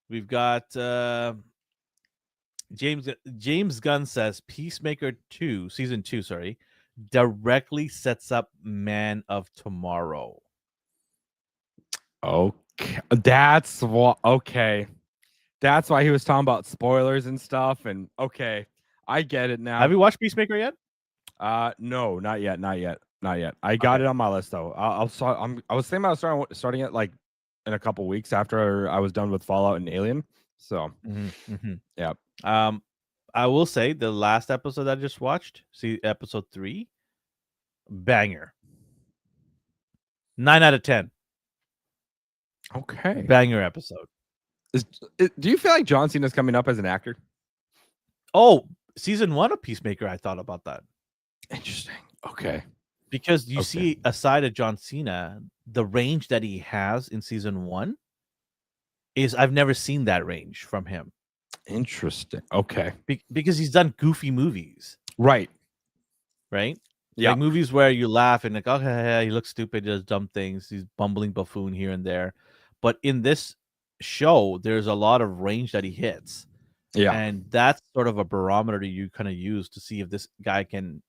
We've got James Gunn says Peacemaker 2, season 2, directly sets up Man of Tomorrow. Okay. That's what That's why he was talking about spoilers and stuff. And okay, I get it now. Have you watched Peacemaker yet? No, not yet. I got it on my list though. I was thinking about starting it like in a couple weeks after I was done with Fallout and Alien. So yeah. I will say the last episode I just watched, see episode 3, banger. 9 out of 10. Okay. Banger episode. Do you feel like John Cena's coming up as an actor? Oh, season 1 of Peacemaker, I thought about that. Interesting. Okay. Because you see, aside of John Cena, the range that he has in season 1 is I've never seen that range from him. Interesting. Okay. Because he's done goofy movies. Right. Yeah. Like movies where you laugh and like, okay, he looks stupid, does dumb things, he's bumbling buffoon here and there. But in this show, there's a lot of range that he hits. Yeah. And that's sort of a barometer that you kind of use to see if this guy can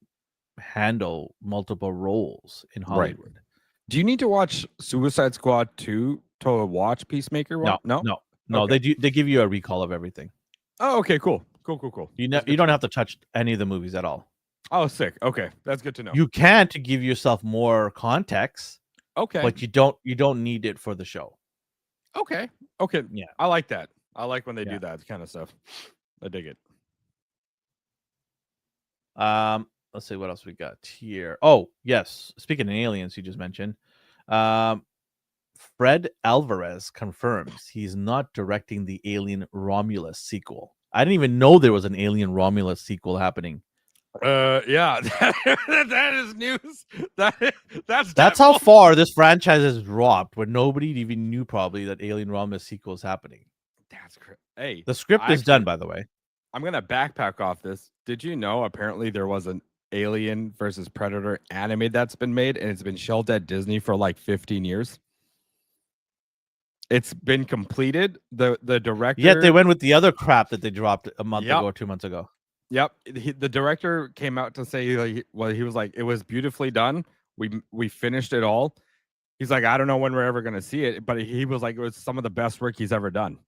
handle multiple roles in Hollywood. Right. Do you need to watch Suicide Squad 2 to watch Peacemaker? No. Okay. They give you a recall of everything. Oh, okay, cool. You don't have to touch any of the movies at all. Oh, sick. Okay, that's good to know. You can to give yourself more context. Okay, but you don't need it for the show. Okay. Yeah, I like that. I like when they do that kind of stuff. I dig it. Let's see what else we got here. Oh, yes. Speaking of aliens, you just mentioned. Fred Alvarez confirms he's not directing the Alien Romulus sequel. I didn't even know there was an Alien Romulus sequel happening. Yeah, that is news. That's how far this franchise has dropped, where nobody even knew probably that Alien Romulus sequel is happening. That's crazy. Hey, the script is done, by the way. I'm gonna backpack off this. Did you know apparently there was an Alien versus Predator anime that's been made and it's been shelved at Disney for like 15 years? It's been completed. The director. Yet they went with the other crap that they dropped a month ago or 2 months ago. Yep. The director came out to say, he was like, it was beautifully done. We finished it all. He's like, I don't know when we're ever going to see it, but he was like, it was some of the best work he's ever done.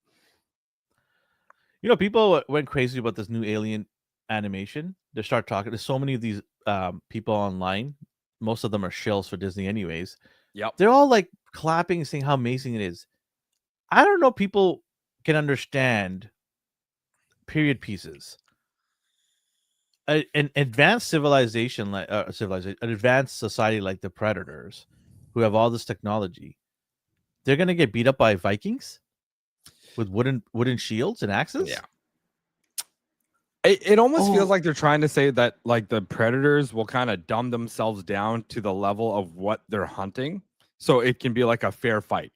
You know, people went crazy about this new Alien animation. They start talking. There's so many of these people online. Most of them are shills for Disney anyways. Yep. They're all like clapping and saying how amazing it is. I don't know. People can understand period pieces. An advanced civilization, like an advanced society like the Predators, who have all this technology, they're gonna get beat up by Vikings with wooden shields and axes. Yeah. It almost feels Oh. like they're trying to say that like the predators will kind of dumb themselves down to the level of what they're hunting, so it can be like a fair fight.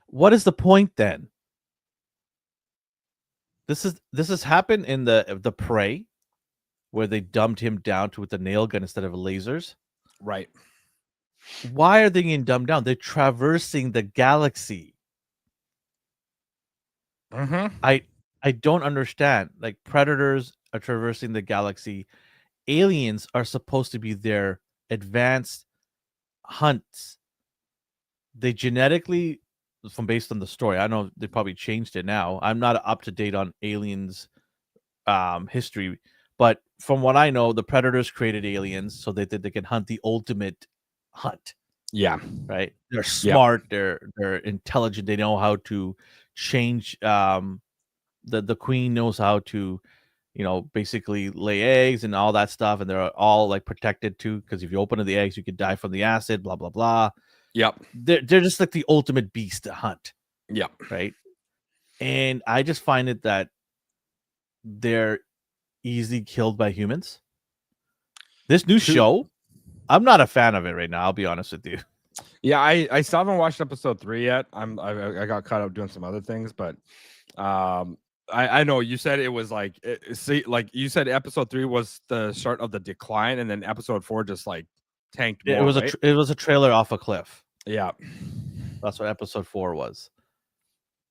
What is the point then? This has happened in the Prey, where they dumbed him down to with the nail gun instead of lasers. Right. Why are they getting dumbed down? They're traversing the galaxy. Mm-hmm. I don't understand. Like, predators are traversing the galaxy. Aliens are supposed to be their advanced hunts. They genetically, from based on the story, I know they probably changed it now. I'm not up to date on aliens history, but from what I know, the predators created aliens so that they can hunt the ultimate hunt. Yeah. Right? They're smart, they're intelligent, they know how to change. The queen knows how to, basically lay eggs and all that stuff, and they're all like protected too, because if you open the eggs, you could die from the acid, blah blah blah. Yep. They're just like the ultimate beast to hunt. Yep. Right? And I just find it that they're easily killed by humans. This new show, I'm not a fan of it right now. I'll be honest with you. Yeah, I still haven't watched episode 3 yet. I got caught up doing some other things, but I know you said it was like like you said episode 3 was the start of the decline, and then episode 4 just like tanked more. It was a trailer off a cliff. Yeah, that's what episode 4 was.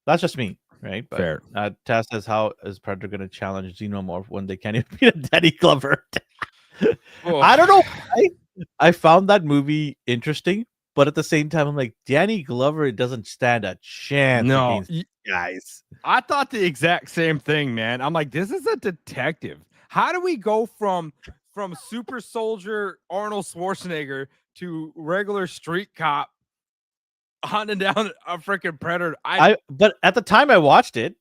That's just me, right? But, fair. Tess says, how is Predator going to challenge Xenomorph when they can't even beat a Danny Glover? I don't know why. I found that movie interesting, but at the same time, I'm like, Danny Glover doesn't stand a chance against these guys. I thought the exact same thing, man. I'm like, this is a detective. How do we go from super soldier Arnold Schwarzenegger to regular street cop hunting down a freaking predator? But at the time I watched it,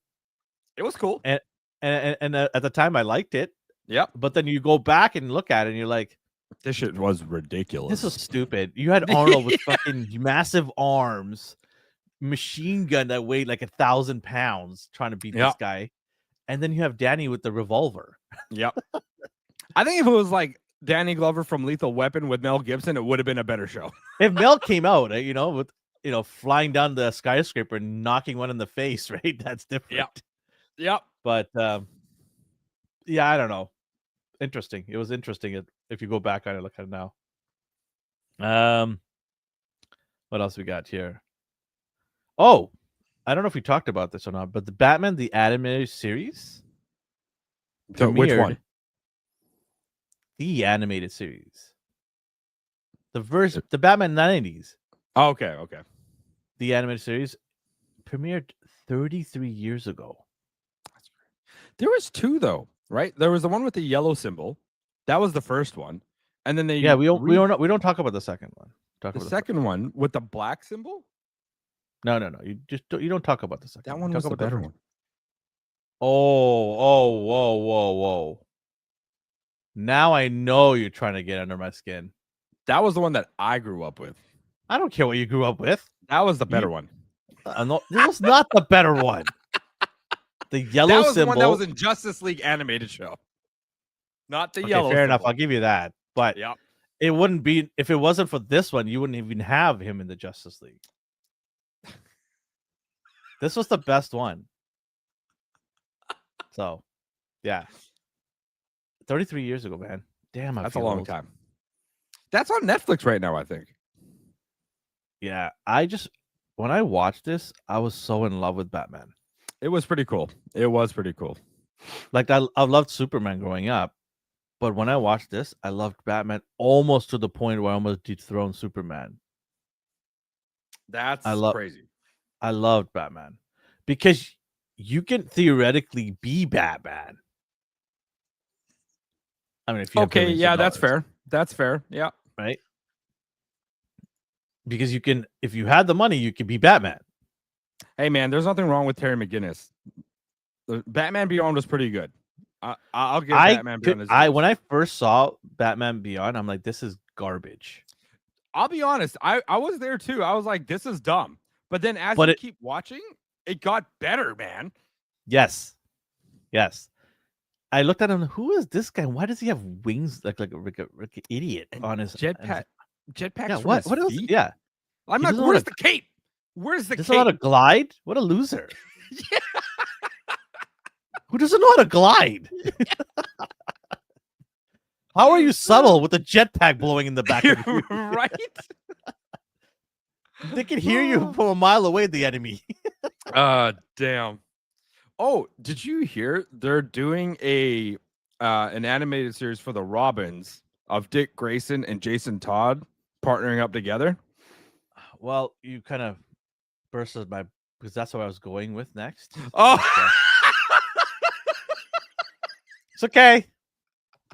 it was cool, and at the time I liked it. Yep. But then you go back and look at it, and you're like, this shit was ridiculous. This is stupid. You had Arnold with fucking massive arms, machine gun that weighed like 1,000 pounds trying to beat this guy. And then you have Danny with the revolver. Yep. I think if it was like Danny Glover from Lethal Weapon with Mel Gibson, it would have been a better show. If Mel came out, with flying down the skyscraper and knocking one in the face, right? That's different. Yep. But yeah, I don't know. Interesting. It was interesting if you go back on it, look at it now. What else we got here? Oh, I don't know if we talked about this or not, but the Batman the Animated Series. So which one? The animated series. The Batman 90s. Oh, okay. The animated series premiered 33 years ago. There was 2 though, right? There was the one with the yellow symbol. That was the first one. And then we don't talk about the second one. The second one with the black symbol? No. You don't talk about the second. That one was the better one. Whoa. Now I know you're trying to get under my skin. That was the one that I grew up with. I don't care what you grew up with. That was the better one. No, this was not the better one. The yellow symbol. The one that was in Justice League animated show. Not the yellow. Fair symbol. enough. I'll give you that. But it wouldn't be, if it wasn't for this one, you wouldn't even have him in the Justice League. This was the best one. So, yeah. 33 years ago, man. Damn, that's a long time. That's on Netflix right now, I think. Yeah, when I watched this, I was so in love with Batman. It was pretty cool. Like, I loved Superman growing up, but when I watched this, I loved Batman almost to the point where I almost dethroned Superman. That's crazy. I loved Batman because you can theoretically be Batman. I mean, if you that's fair. That's fair. Yeah. Right. Because if you had the money, you could be Batman. Hey, man, there's nothing wrong with Terry McGinnis. The Batman Beyond was pretty good. I'll give Batman Beyond. When I first saw Batman Beyond, I'm like, this is garbage. I'll be honest. I was there too. I was like, this is dumb. But then as you keep watching, it got better, man. Yes. I looked at him. Who is this guy? Why does he have wings like an idiot on his jetpacks Yeah, from his what else? feet. Yeah, I'm he like, doesn't know how where's to. the cape? Where's the Doesn't know how to cape? glide. What a loser! Yeah. Who doesn't know how to glide? How are you subtle with a jetpack blowing in the back of you? Right? They can hear you from a mile away. The enemy. Damn. Oh, did you hear they're doing an animated series for the Robins of Dick Grayson and Jason Todd partnering up together? Well, you kind of bursted my because that's what I was going with next. Oh, It's okay.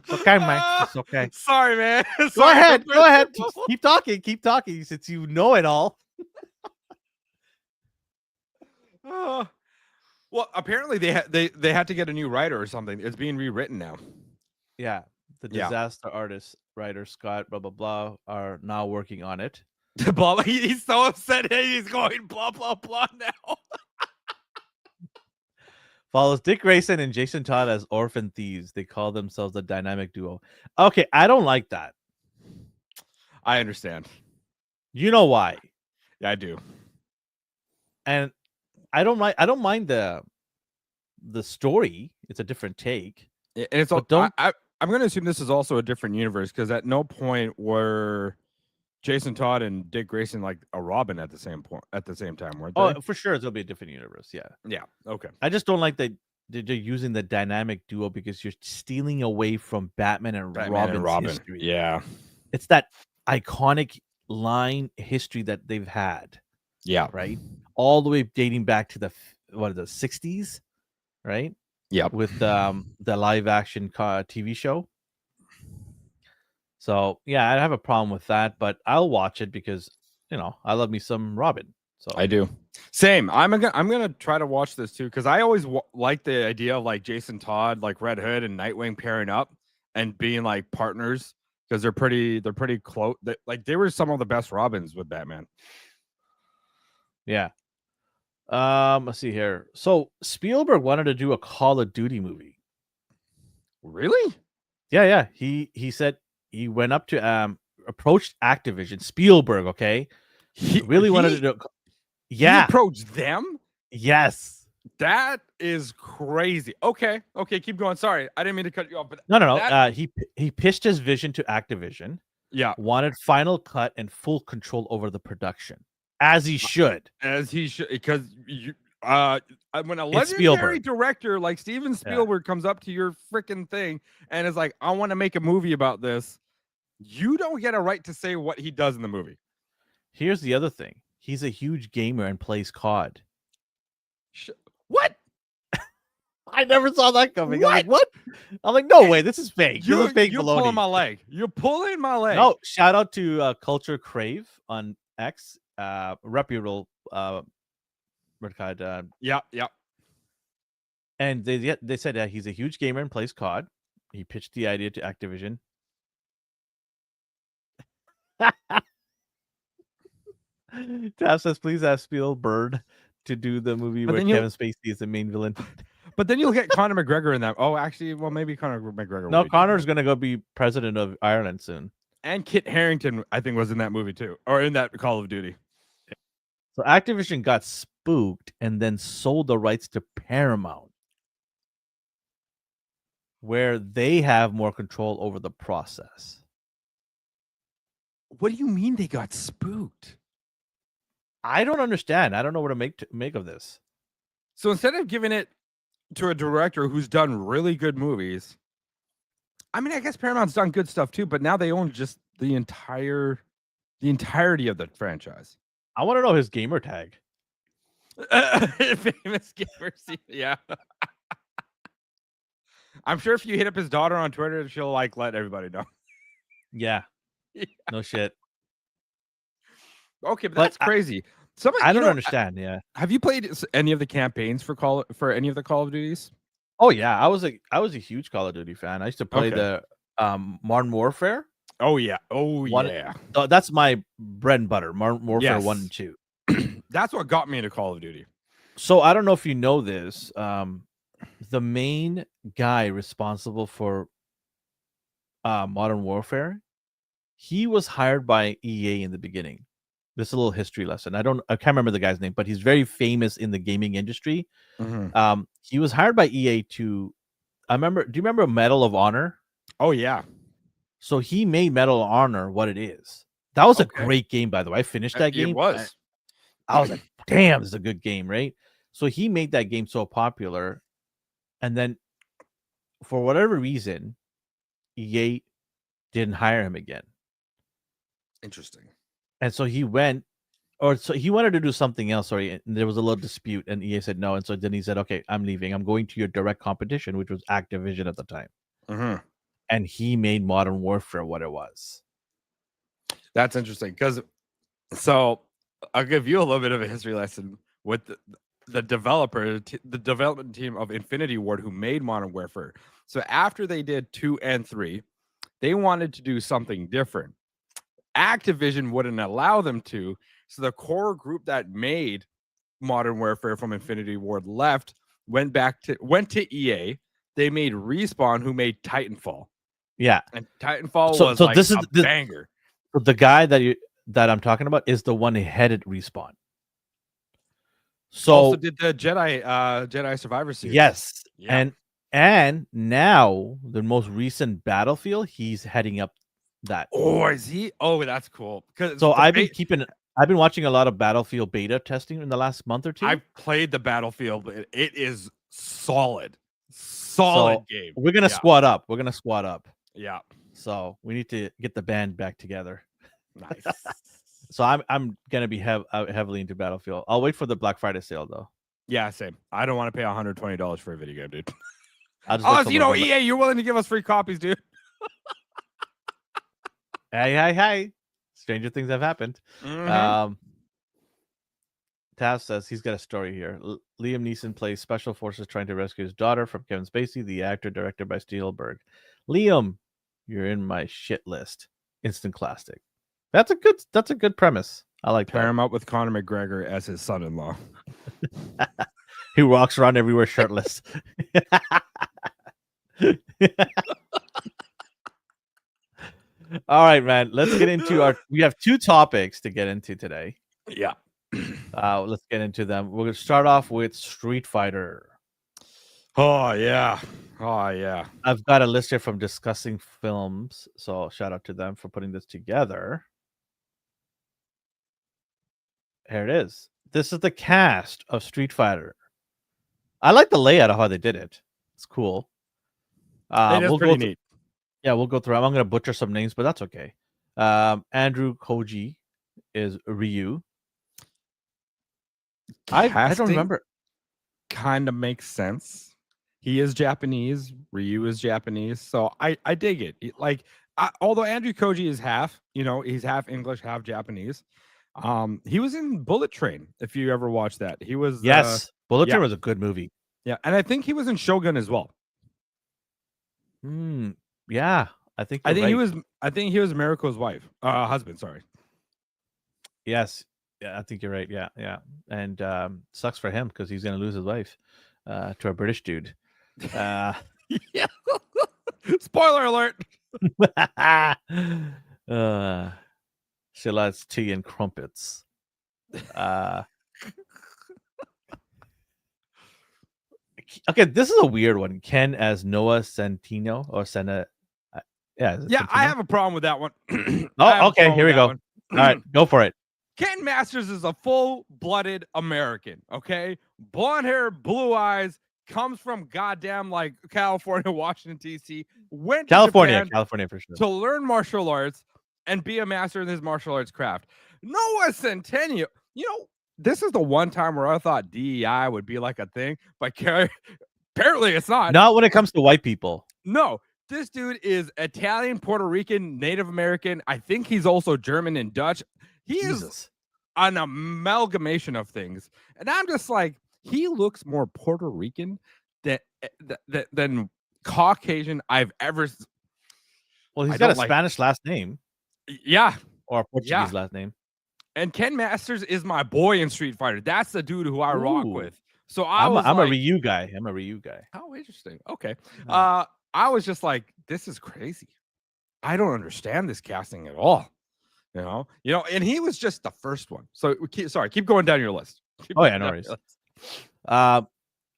It's okay, man. It's okay. Sorry, man. Go ahead. Go ahead. Keep talking. Keep talking since you know it all. Well, apparently they had to get a new writer or something. It's being rewritten now. Yeah. The disaster artist, writer Scott, blah, blah, blah, are now working on it. Blah, he's so upset. He's going blah, blah, blah now. Follows Dick Grayson and Jason Todd as orphan thieves. They call themselves a dynamic duo. Okay, I don't like that. I understand. You know why? Yeah, I do. And I don't mind the story. It's a different take. And it's all, I'm going to assume this is also a different universe because at no point were Jason Todd and Dick Grayson like a Robin at the same time, weren't they? Oh, for sure, it'll be a different universe. Yeah. Yeah. Okay. I just don't like that they're using the dynamic duo because you're stealing away from Batman and Robin's history. Yeah. It's that iconic line history that they've had. Yeah. Right. All the way dating back to the 60s, right? Yeah. With the live action TV show. So yeah, I have a problem with that, but I'll watch it because I love me some Robin. So I do. Same. I'm gonna try to watch this too because I always like the idea of like Jason Todd, like Red Hood and Nightwing pairing up and being like partners because they're pretty close. They were some of the best Robins with Batman. Yeah. Let's see here. So Spielberg wanted to do a Call of Duty movie. Really? Yeah. He said he went up to approached Activision. Spielberg, okay? He really wanted to do. Yeah. He approached them? Yes. That is crazy. Okay, keep going. Sorry, I didn't mean to cut you off. But no. He pitched his vision to Activision. Yeah, wanted final cut and full control over the production, as he should. Because when a legendary director like Steven Spielberg comes up to your freaking thing and is like, "I want to make a movie about this," you don't get a right to say what he does in the movie. Here's the other thing: he's a huge gamer and plays COD. What? I never saw that coming. I'm like, what? I'm like, no way, this is fake. You're pulling my leg. You're pulling my leg. No, shout out to Culture Crave on X, reputable yeah. And they said that he's a huge gamer and plays COD. He pitched the idea to Activision. Taff says, please ask Spielberg to do the movie where Kevin Spacey is the main villain. But then you'll get Conor McGregor in that. Oh, actually, well, maybe Conor McGregor. No, Conor's going to go be president of Ireland soon. And Kit Harington, I think, was in that movie too, or in that Call of Duty. So Activision got spooked and then sold the rights to Paramount, where they have more control over the process. What do you mean they got spooked? I don't understand. I don't know what to make of this. So instead of giving it to a director who's done really good movies, I mean, I guess Paramount's done good stuff too, but now they own just the entirety of the franchise. I want to know his gamer tag. Famous gamer, yeah. I'm sure if you hit up his daughter on Twitter, she'll like let everybody know. Yeah. No shit. Okay, but that's crazy. I don't understand. Yeah. Have you played any of the campaigns for any of the Call of Duties? Oh yeah, I was a huge Call of Duty fan. I used to play the Modern Warfare. Oh yeah. Yeah. That's my bread and butter. Modern Warfare 1 and 2. That's what got me into Call of Duty. So I don't know if you know this. The main guy responsible for Modern Warfare, he was hired by EA in the beginning. This is a little history lesson. I can't remember the guy's name, but he's very famous in the gaming industry. He was hired by EA to. Do you remember Medal of Honor? Oh yeah. So he made Medal of Honor what it is. That was a great game, by the way. I finished that game. It was. I was like, damn, this is a good game, right? So he made that game so popular, and then for whatever reason, EA didn't hire him again. Interesting. And so he went, or so he wanted to do something else. Sorry, and there was a little dispute, and EA said no. And so then he said, "Okay, I'm leaving. I'm going to your direct competition, which was Activision at the time." And he made Modern Warfare what it was. That's interesting because, so I'll give you a little bit of a history lesson with the development team of Infinity Ward who made Modern Warfare. So after they did 2 and 3, they wanted to do something different. Activision wouldn't allow them to, so the core group that made Modern Warfare from Infinity Ward left, went to EA. They made Respawn, who made Titanfall. Yeah, and Titanfall was like this is a banger. The guy that I'm talking about is the one who headed Respawn. So also did the Jedi Survivor Series. Yes, yeah. And now the most recent Battlefield, he's heading up that. Oh, is he? Oh, that's cool. So I've been watching a lot of Battlefield beta testing in the last month or two. I've played the Battlefield, but it is solid game. We're gonna squad up. Yeah. So we need to get the band back together. Nice. So I'm gonna be heavily into Battlefield. I'll wait for the Black Friday sale though. Yeah, same. I don't want to pay $120 for a video game, dude. EA, you're willing to give us free copies, dude. Hey. Stranger things have happened. Taz says he's got a story here. Liam Neeson plays Special Forces trying to rescue his daughter from Kevin Spacey, the actor directed by Spielberg. Liam, you're in my shit list. Instant classic. That's a good premise. I like Pair him up with Conor McGregor as his son-in-law. He walks around everywhere shirtless. All right, man. Let's get into we have 2 topics to get into today. Yeah. Let's get into them. We're going to start off with Street Fighter. Oh, yeah. I've got a list here from Discussing Films, so shout out to them for putting this together. Here it is. This is the cast of Street Fighter. I like the layout of how they did it. It's cool. It is pretty neat. Yeah, we'll go through. I'm going to butcher some names, but that's okay. Andrew Koji is Ryu. I don't remember. Kind of makes sense. He is Japanese. Ryu is Japanese. So I dig it. Although Andrew Koji is half, he's half English, half Japanese. He was in Bullet Train. If you ever watched that, he was. Yes, Bullet Train was a good movie. Yeah, and I think he was in Shogun as well. Yeah, I think he was. I think he was Mariko's husband. Sorry. Yes, yeah, I think you're right. Yeah, and sucks for him because he's gonna lose his wife to a British dude. Yeah. Spoiler alert. She likes tea and crumpets. Okay, this is a weird one. Ken as Noah Centino or Senna. Yeah, I have a problem with that one. Okay, here we go. All right, go for it. Ken Masters is a full-blooded American, okay? Blonde hair, blue eyes, comes from goddamn California, Washington, D.C. Went to Japan California for sure. To learn martial arts and be a master in his martial arts craft. Noah Centineo, this is the one time where I thought DEI would be like a thing, but apparently it's not. Not when it comes to white people. No, this dude is Italian, Puerto Rican, Native American. I think he's also German and Dutch. He is an amalgamation of things. And I'm just like, he looks more Puerto Rican than Caucasian I've ever. Well, he's got a Spanish last name. Yeah. Or a Portuguese last name. And Ken Masters is my boy in Street Fighter. That's the dude who I rock with. So I was I'm a like, Ryu guy. I'm a Ryu guy. how interesting. Okay. Yeah. I was just like, this is crazy. I don't understand this casting at all. And he was just the first one. So keep going down your list. Oh yeah, no worries.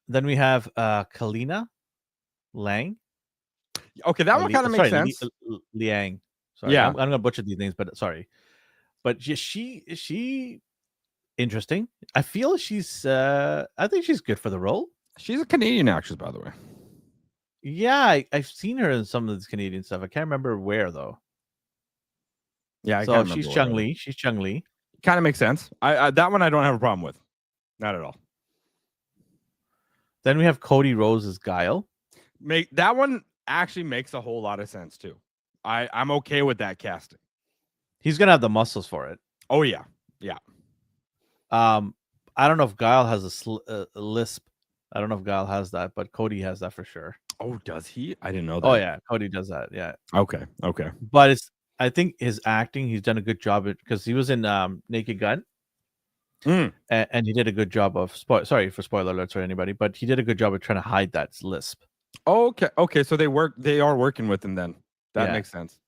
Then we have Kalina Lang. Okay, that one kind of makes sense. Liang. Sorry, Yeah. I'm gonna butcher these names, but sorry. But she interesting. I feel I think she's good for the role. She's a Canadian actress, by the way. Yeah, I've seen her in some of this Canadian stuff. I can't remember where though. Yeah, so she's Chung-Li. She's Chung-Li. Kind of makes sense. I that one I don't have a problem with. Not at all. Then we have Cody Rose as Guile. That one actually makes a whole lot of sense too. I'm okay with that casting. He's gonna have the muscles for it. Oh yeah, yeah. I don't know if Guile has a lisp. I don't know if Guile has that, but Cody has that for sure. Oh, does he? I didn't know that. Oh yeah, Cody does that. Yeah. Okay. But I think his acting, he's done a good job because he was in Naked Gun. And he did a good job of sorry for spoiler alerts for anybody, but he did a good job of trying to hide that lisp. Okay. So they are working with him then. That makes sense.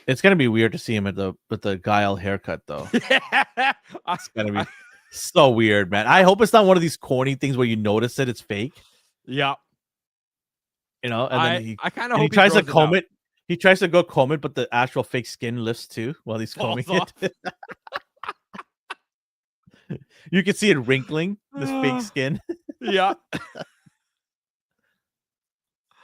It's gonna be weird to see him with the Guile haircut though. It's gonna be so weird, man. I hope it's not one of these corny things where you notice it's fake. Yeah. And then I kind of hope he tries to comb it. He tries to go comb it, but the actual fake skin lifts too while he's combing it. You can see it wrinkling, this fake skin. Yeah.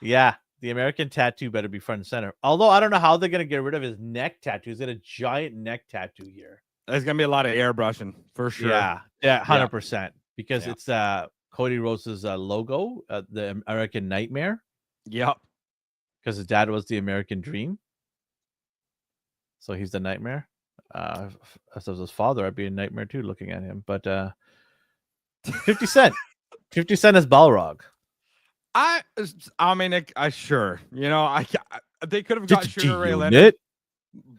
Yeah. The American tattoo better be front and center. Although I don't know how they're going to get rid of his neck tattoo. He's got a giant neck tattoo here. There's going to be a lot of airbrushing for sure. Yeah, 100%. Because it's Cody Rose's logo, the American Nightmare. Yep. Because his dad was the American Dream. So he's the nightmare. If I was his father, I'd be a nightmare too looking at him. But 50 Cent. 50 Cent as Balrog. I mean, sure. They could have got Sugar Ray Leonard.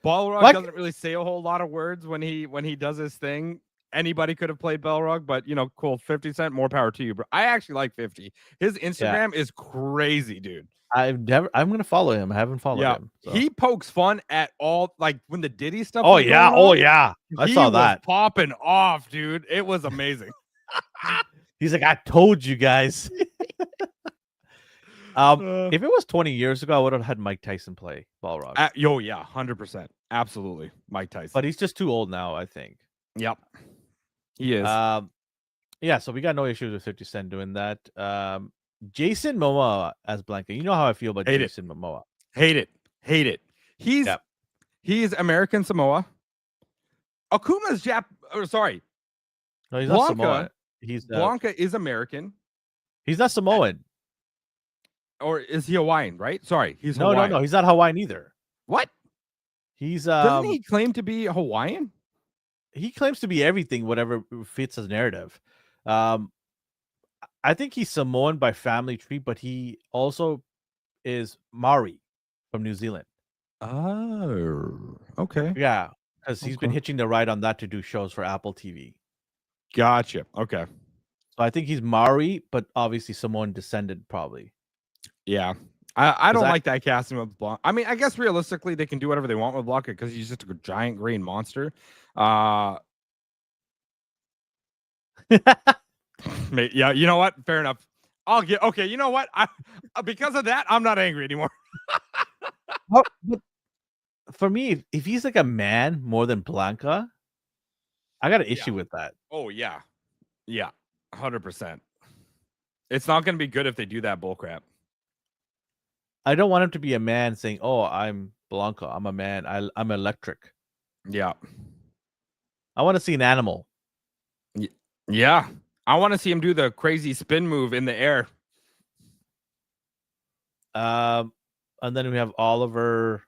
Balrog doesn't really say a whole lot of words when he does his thing. Anybody could have played Balrog, but cool. 50 Cent, more power to you, bro. I actually like 50. His Instagram is crazy, dude. I'm gonna follow him. I haven't followed him. So. He pokes fun at all, like when the Diddy stuff. Oh yeah. I saw that popping off, dude. It was amazing. He's like, I told you guys. If it was 20 years ago, I would have had Mike Tyson play Balrog. 100%, absolutely, Mike Tyson. But he's just too old now, I think. Yep, he is. So we got no issues with 50 Cent doing that. Jason Momoa as Blanca. You know how I feel about Jason Momoa. Hate it. He's American Samoa. Akuma's sorry. No, he's Blanca, not Samoan. Blanca is American. He's not Samoan. Or is he Hawaiian, right? Sorry, he's Hawaiian. No, he's not Hawaiian either. What? He's doesn't he claim to be Hawaiian? He claims to be everything, whatever fits his narrative. I think he's Samoan by family tree, but he also is Maori from New Zealand. Oh, okay. Yeah, because he's been hitching the ride on that to do shows for Apple TV. Gotcha. Okay. So I think he's Maori, but obviously Samoan descended, probably. Yeah. I don't like that casting with Blanca. I mean, I guess realistically they can do whatever they want with Blanca because he's just a giant green monster. Yeah, you know what? Fair enough. Okay. You know what? Because of that, I'm not angry anymore. But for me, if he's like a man more than Blanca, I got an issue with that. Oh yeah, 100%. It's not going to be good if they do that bullcrap. I don't want him to be a man saying, "Oh, I'm Blanca. I'm a man. I'm electric." Yeah. I want to see an animal. Yeah. I want to see him do the crazy spin move in the air. And then we have Oliver.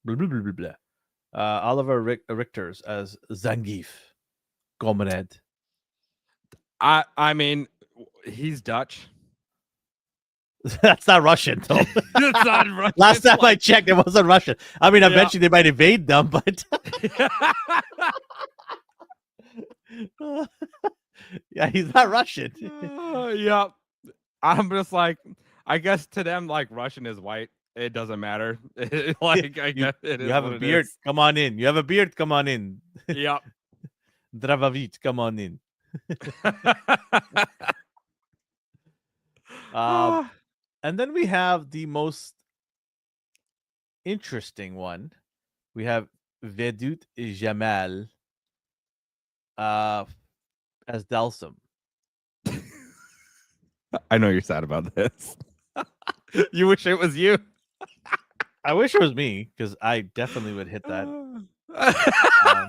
Blah, blah, blah, blah, blah. Oliver Richters as Zangief Gomened. I mean, he's Dutch. That's not Russian, though. It's not Russian. Last time I checked, it wasn't Russian. I mean, eventually they might invade them, but Yeah, he's not Russian. Yeah. I'm just like, I guess to them, like Russian is white. It doesn't matter. Like, I you guess it you is have what a it beard. is. Come on in. You have a beard. Come on in. Yep. Dravavit, come on in. Um, Ah, and then we have the most interesting one. We have Vedut Jamal uh, as Dalsum. I know you're sad about this. You wish it was you. I wish it was me because I definitely would hit that. Ah. Um,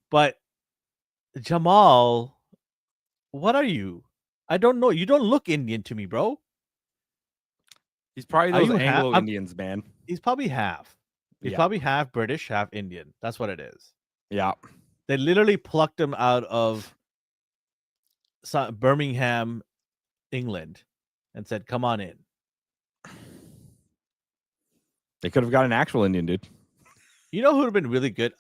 but Jamal, what are you? I don't know. You don't look Indian to me, bro. He's probably Are those you half? Anglo Indians, man. He's probably half. He's Yeah. probably half British, half Indian. That's what it is. Yeah. They literally plucked him out of Birmingham, England, and said, "Come on in." They could have got an actual Indian dude. You know who would have been really good?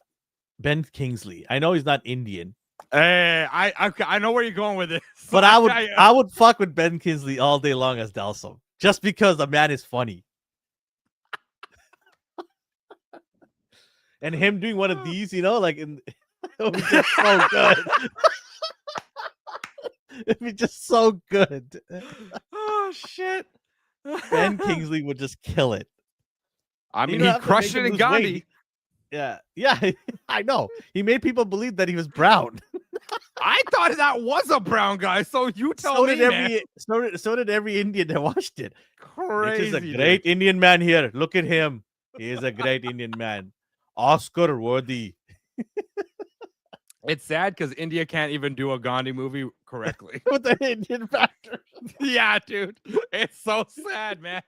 Ben Kingsley. I know he's not Indian, Hey, I know where you're going with this. but I would fuck with Ben Kingsley all day long as Dalsum, just because the man is funny. And him doing one of these, like it would be just so good. It'd be just so good. Oh shit. Ben Kingsley would just kill it. I mean, You he don't have to crushed make it him in lose weight. Gandhi. Yeah, I know. He made people believe that he was brown. I thought that was a brown guy, so you tell So me, did man. so did every Indian that watched it. Crazy. This is a great Indian man here. Look at him. He is a great Indian man. Oscar worthy. It's sad because India can't even do a Gandhi movie correctly. With the Indian factor. Yeah, dude. It's so sad, man.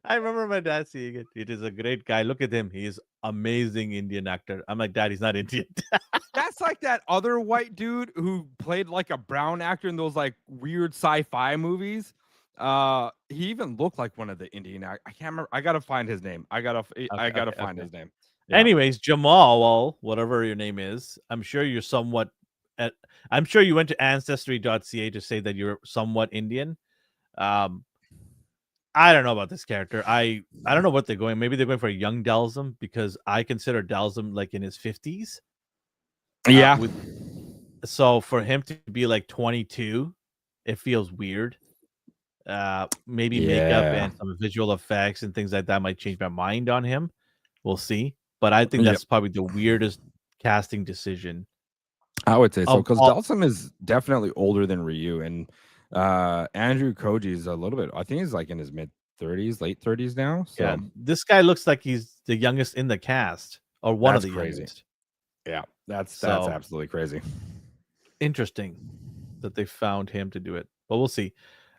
I remember my dad seeing it. It is a great guy. Look at him. He is amazing Indian actor. I'm like, Dad, he's not Indian. That's like that other white dude who played like a brown actor in those like weird sci-fi movies. He even looked like one of the Indian I can't remember. I gotta find his name. I gotta find his name. Yeah. Anyways, Jamal, well, whatever your name is, I'm sure you're somewhat. I'm sure you went to ancestry.ca to say that you're somewhat Indian. I don't know about this character. I don't know what they're going. Maybe they're going for a young Dalsum because I consider Dalsum like in his 50s. Yeah. So for him to be like 22, it feels weird. Maybe makeup and some visual effects and things like that might change my mind on him. We'll see. But I think that's probably the weirdest casting decision. I would say so because Dalsum is definitely older than Ryu, and Andrew Koji is a little bit. I think he's like in his mid 30s, late 30s now. So yeah, this guy looks like he's the youngest in the cast or one of the youngest. Yeah, that's absolutely crazy. Interesting that they found him to do it, but we'll see.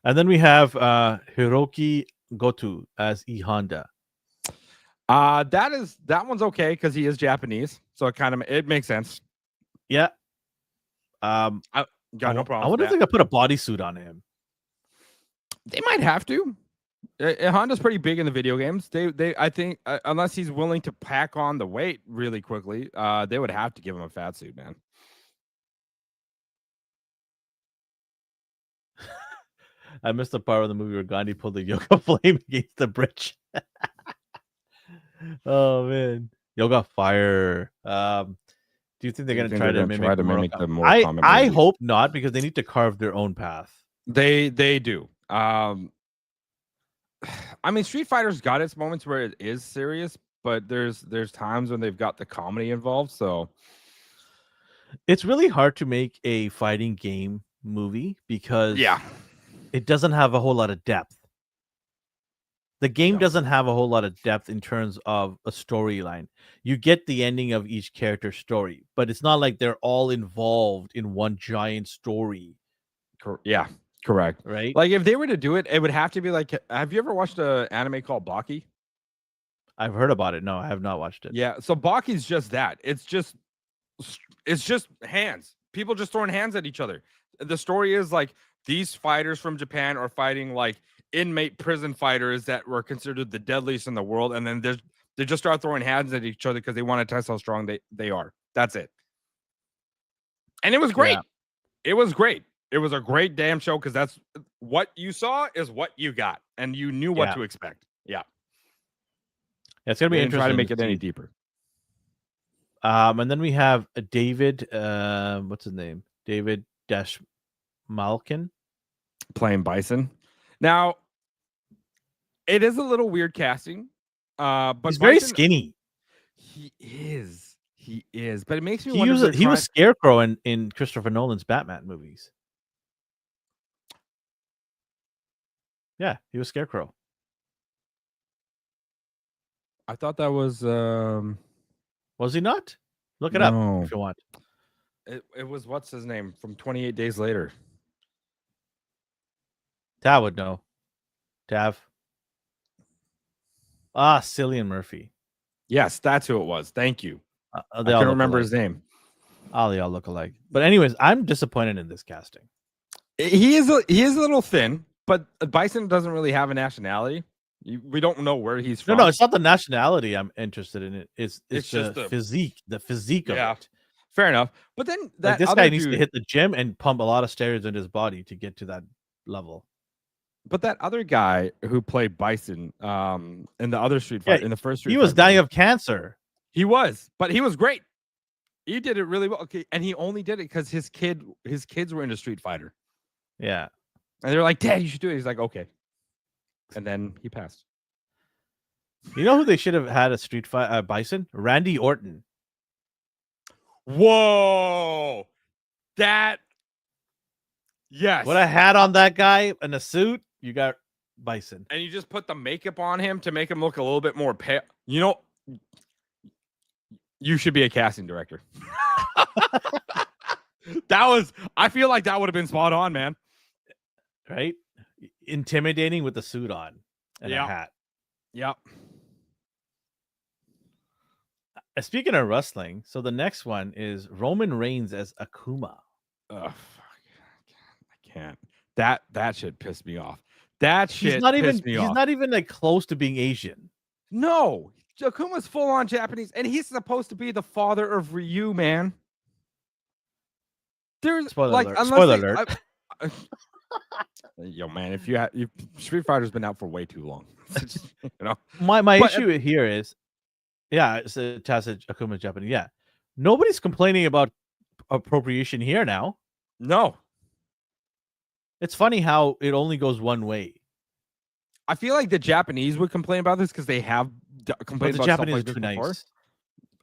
And then we have Hiroki Goto as E Honda. That one's okay because he is Japanese, so it makes sense. Yeah. I got no problem. I wonder if they could put a bodysuit on him. They might have to. Honda's pretty big in the video games. I think unless he's willing to pack on the weight really quickly, they would have to give him a fat suit, man. I missed the part of the movie where Gandhi pulled the yoga flame against the bridge. Oh man, yoga fire. Do you think they're going to try to mimic the Mortal Kombat? I hope not, because they need to carve their own path. They do. I mean, Street Fighter's got its moments where it is serious, but there's times when they've got the comedy involved. So it's really hard to make a fighting game movie because it doesn't have a whole lot of depth. The game doesn't have a whole lot of depth in terms of a storyline. You get the ending of each character's story, but it's not like they're all involved in one giant story. Yeah, correct. Right? Like if they were to do it, it would have to be like, have you ever watched an anime called Baki? I've heard about it. No, I have not watched it. Yeah, so Baki's just that. It's just hands. People just throwing hands at each other. The story is like these fighters from Japan are fighting like inmate prison fighters that were considered the deadliest in the world, and then they just start throwing hands at each other because they want to test how strong they are. That's it. And it was great. Yeah. It was great. It was a great damn show because that's what you saw is what you got, and you knew what to expect. Yeah. It's gonna be They didn't try to interesting make to it any see. deeper. And then we have David. What's his name? David Malkin. Playing Bison. Now, it is a little weird casting. But He's very Bison, skinny. He is. But it makes me He wonder. was Scarecrow in Christopher Nolan's Batman movies. Yeah, he was Scarecrow. I thought that was. Was he not? Look it up if you want. It was what's his name from 28 Days Later. Tav would know. Tav. Cillian Murphy. Yes, that's who it was. Thank you. I couldn't remember his name. They all look alike. But anyways, I'm disappointed in this casting. He is a little thin, but Bison doesn't really have a nationality. We don't know where he's from. No, it's not the nationality I'm interested in. It's just the physique. The physique of it. Fair enough. But then this guy needs to hit the gym and pump a lot of steroids in his body to get to that level. But that other guy who played Bison in the other Street Fighter, in the first Street Fighter, he was dying of cancer. He was, but he was great. He did it really well. Okay, and he only did it because his kids were into Street Fighter. Yeah. And they're like, Dad, you should do it. He's like, okay. And then he passed. You know who they should have had a Street Fighter Bison? Randy Orton. Whoa. Yes. What a hat on that guy and a suit. You got Bison. And you just put the makeup on him to make him look a little bit more pale. You know, you should be a casting director. I feel like that would have been spot on, man. Right? Intimidating with the suit on and a hat. Yep. Speaking of wrestling, so the next one is Roman Reigns as Akuma. Oh, fuck. I can't. That shit pissed me off. That shit He's not even like close to being Asian. No. Akuma's full on Japanese, and he's supposed to be the father of Ryu, man. There's spoiler alert. Yo, man, if Street Fighter's been out for way too long. You know, my issue here is, it's a Tacit Akuma Japanese. Yeah, nobody's complaining about appropriation here now. No, it's funny how it only goes one way. I feel like the Japanese would complain about this because they have complained about Japanese stuff like too this before.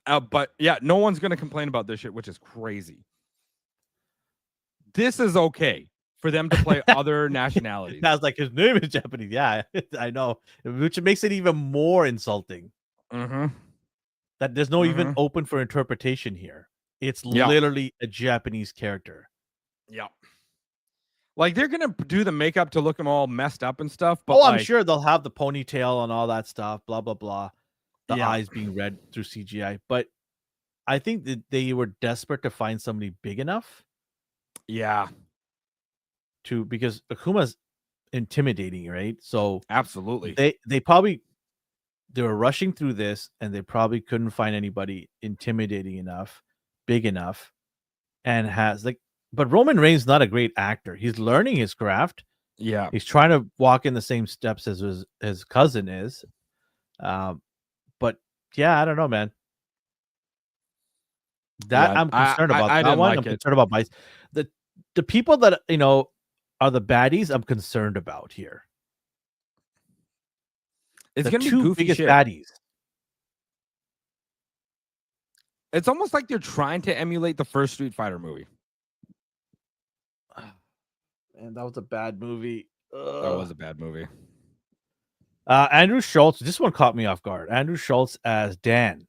Nice. But yeah, no one's gonna complain about this shit, which is crazy. This is okay for them to play other nationalities. That's like his name is Japanese. Yeah, I know, which makes it even more insulting. Mm-hmm. That there's no even open for interpretation here. It's literally a Japanese character. Yeah. Like they're gonna do the makeup to look them all messed up and stuff. But I'm sure they'll have the ponytail and all that stuff. Blah blah blah. The eyes being read through CGI. But I think that they were desperate to find somebody big enough. Yeah. Because Akuma's intimidating, right? So absolutely, they were rushing through this, and they probably couldn't find anybody intimidating enough, big enough, and But Roman Reigns is not a great actor. He's learning his craft. Yeah, he's trying to walk in the same steps as his cousin is. But yeah, I don't know, man. I'm concerned about that one. I'm concerned about Vice. The people that are the baddies. I'm concerned about here. It's the gonna two be goofy biggest shit. baddies. It's almost like they're trying to emulate the first Street Fighter movie. And that was a bad movie. That was a bad movie. Andrew Schultz. This one caught me off guard. Andrew Schultz as Dan.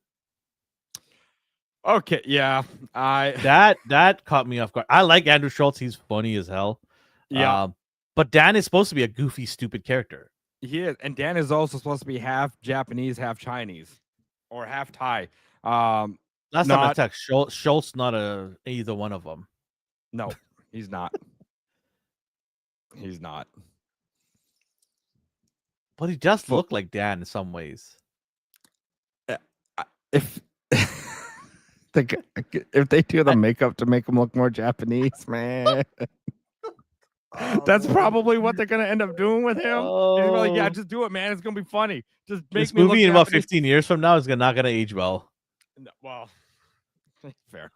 Okay, yeah. That caught me off guard. I like Andrew Schultz. He's funny as hell. Yeah. But Dan is supposed to be a goofy, stupid character. He is. And Dan is also supposed to be half Japanese, half Chinese. Or half Thai. That's not a text. Schultz not either one of them. No, he's not. He's not. But he does look like Dan in some ways. If If they do the makeup to make him look more Japanese, man, that's probably what they're gonna end up doing with him. He's like, yeah, just do it, man. It's gonna be funny. Just make this me look movie in Japanese. about 15 years from now is not gonna age well. No, well, fair.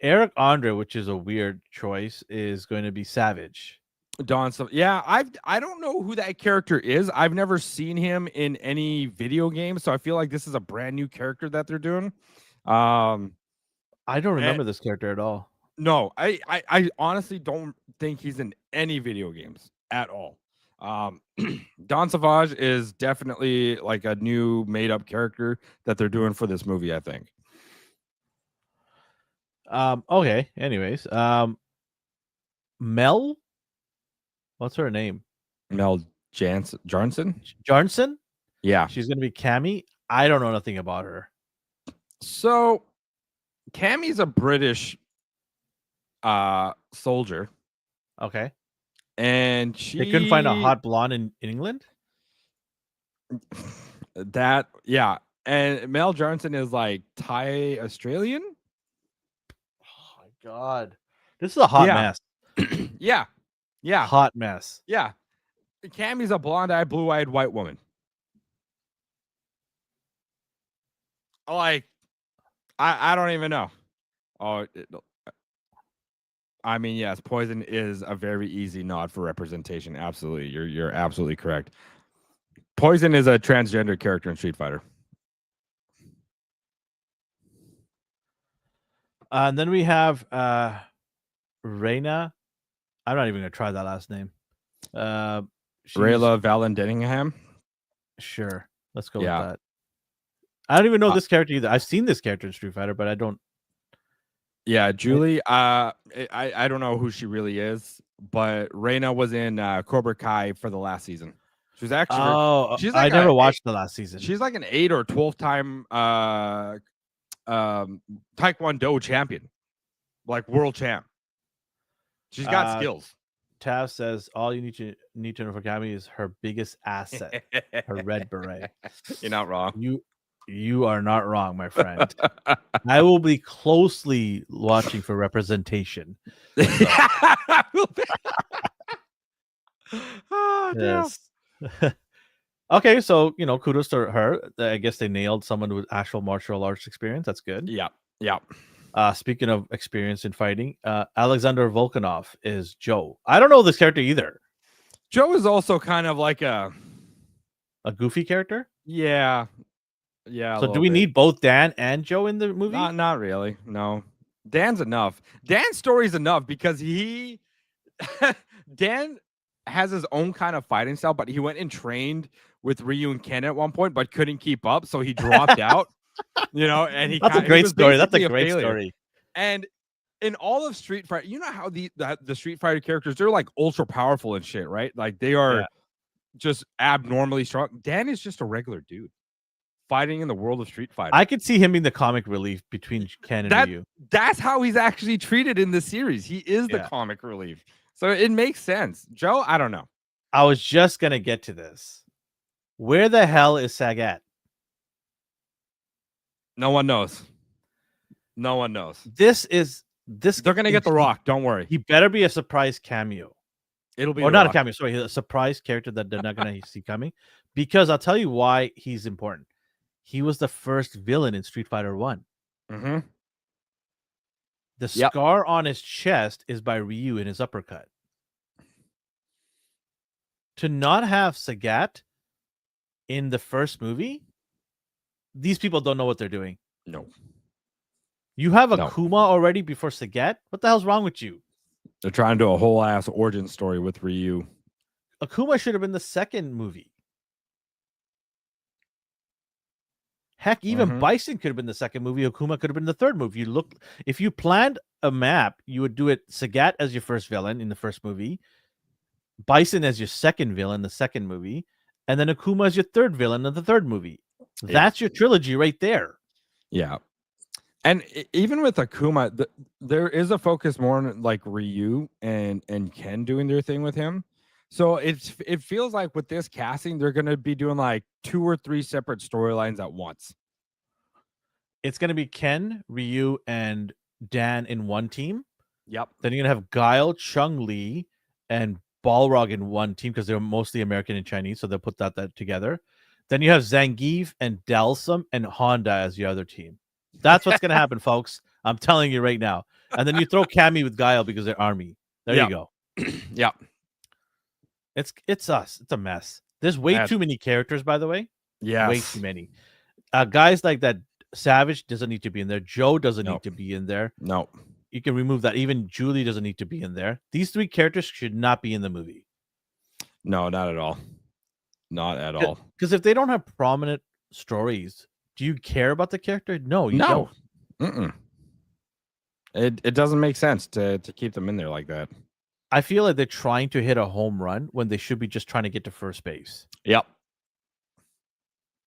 Eric Andre, which is a weird choice, is going to be Savage. Don, so yeah, I don't know who that character is. I've never seen him in any video game, so I feel like this is a brand new character that they're doing. I don't remember this character at all. No, I honestly don't think he's in any video games at all. Don Savage is definitely like a new made up character that they're doing for this movie, I think. Okay. Anyways, Mel, what's her name? Mel Jarnson? Jarnson? Yeah. She's gonna be Cammy. I don't know nothing about her. So Cammy's a British soldier. Okay. And they couldn't find a hot blonde in England. That, yeah. And Mel Jarnson is like Thai Australian. Oh my god, this is a hot mess. Yeah, hot mess. Yeah, Cammy's a blonde-eyed, blue-eyed white woman. Like, I don't even know. Oh, I mean, yes, Poison is a very easy nod for representation. Absolutely, you're absolutely correct. Poison is a transgender character in Street Fighter. And then we have Reina. I'm not even gonna try that last name. Rayla Vallandigham. Sure, let's go with that. I don't even know this character either. I've seen this character in Street Fighter, but I don't. Yeah, Julie. I don't know who she really is, but Reina was in Cobra Kai for the last season. She was actually. She's like I never watched the last season. She's like an 8 or 12 time Taekwondo champion, like world champ. She's got skills. Tav says all you need to know for Cammy is her biggest asset, her red beret. You're not wrong. You are not wrong, my friend. I will be closely watching for representation. Oh, yes. Okay, so kudos to her. I guess they nailed someone with actual martial arts experience. That's good. Yeah. Yeah. Speaking of experience in fighting, Alexander Volkanov is Joe. I don't know this character either. Joe is also kind of like a goofy character. Yeah. So do we need both Dan and Joe in the movie? Not really. No. Dan's enough. Dan's story's enough because Dan has his own kind of fighting style, but he went and trained with Ryu and Ken at one point, but couldn't keep up, so he dropped out. And that's a great story. That's a great story. And in all of Street Fighter, you know how the Street Fighter characters, they're like ultra powerful and shit, right? Like they are just abnormally strong. Dan is just a regular dude fighting in the world of Street Fighter. I could see him being the comic relief between Ken and Ryu. That's how he's actually treated in the series. He is the comic relief. So it makes sense. Joe, I don't know. I was just gonna get to this. Where the hell is Sagat? No one knows. No one knows. They're gonna get The Rock. Don't worry. He better be a surprise cameo. It'll be not a cameo. Sorry, a surprise character that they're not gonna see coming. Because I'll tell you why he's important. He was the first villain in Street Fighter 1. Mm-hmm. The scar on his chest is by Ryu in his uppercut. To not have Sagat in the first movie, these people don't know what they're doing. No. You have Akuma already before Sagat? What the hell's wrong with you? They're trying to do a whole ass origin story with Ryu. Akuma should have been the second movie. Heck, even Bison could have been the second movie. Akuma could have been the third movie. If you planned a map, you would do it Sagat as your first villain in the first movie, Bison as your second villain in the second movie, and then Akuma as your third villain in the third movie. That's your trilogy right there. Yeah. And even with Akuma, there is a focus more on like Ryu and Ken doing their thing with him. So it feels like with this casting, they're going to be doing like 2 or 3 separate storylines at once. It's gonna be Ken, Ryu, and Dan in one team. Yep. Then you're gonna have Guile, Chun-Li, and Balrog in one team because they're mostly American and Chinese, so they'll put that together. Then you have Zangief and Dalsum and Honda as the other team. That's what's gonna happen, folks. I'm telling you right now. And then you throw Cammy with Guile because they're army. There you go. Yep. It's us. It's a mess. There's way too many characters, by the way. Yeah. Way too many. Guys like that Savage doesn't need to be in there. Joe doesn't need to be in there. No. You can remove that. Even Julie doesn't need to be in there. These 3 characters should not be in the movie. No, not at all. Not at all. Because if they don't have prominent stories, do you care about the character? No, you don't. Mm-mm. It doesn't make sense to keep them in there like that. I feel like they're trying to hit a home run when they should be just trying to get to first base. Yep.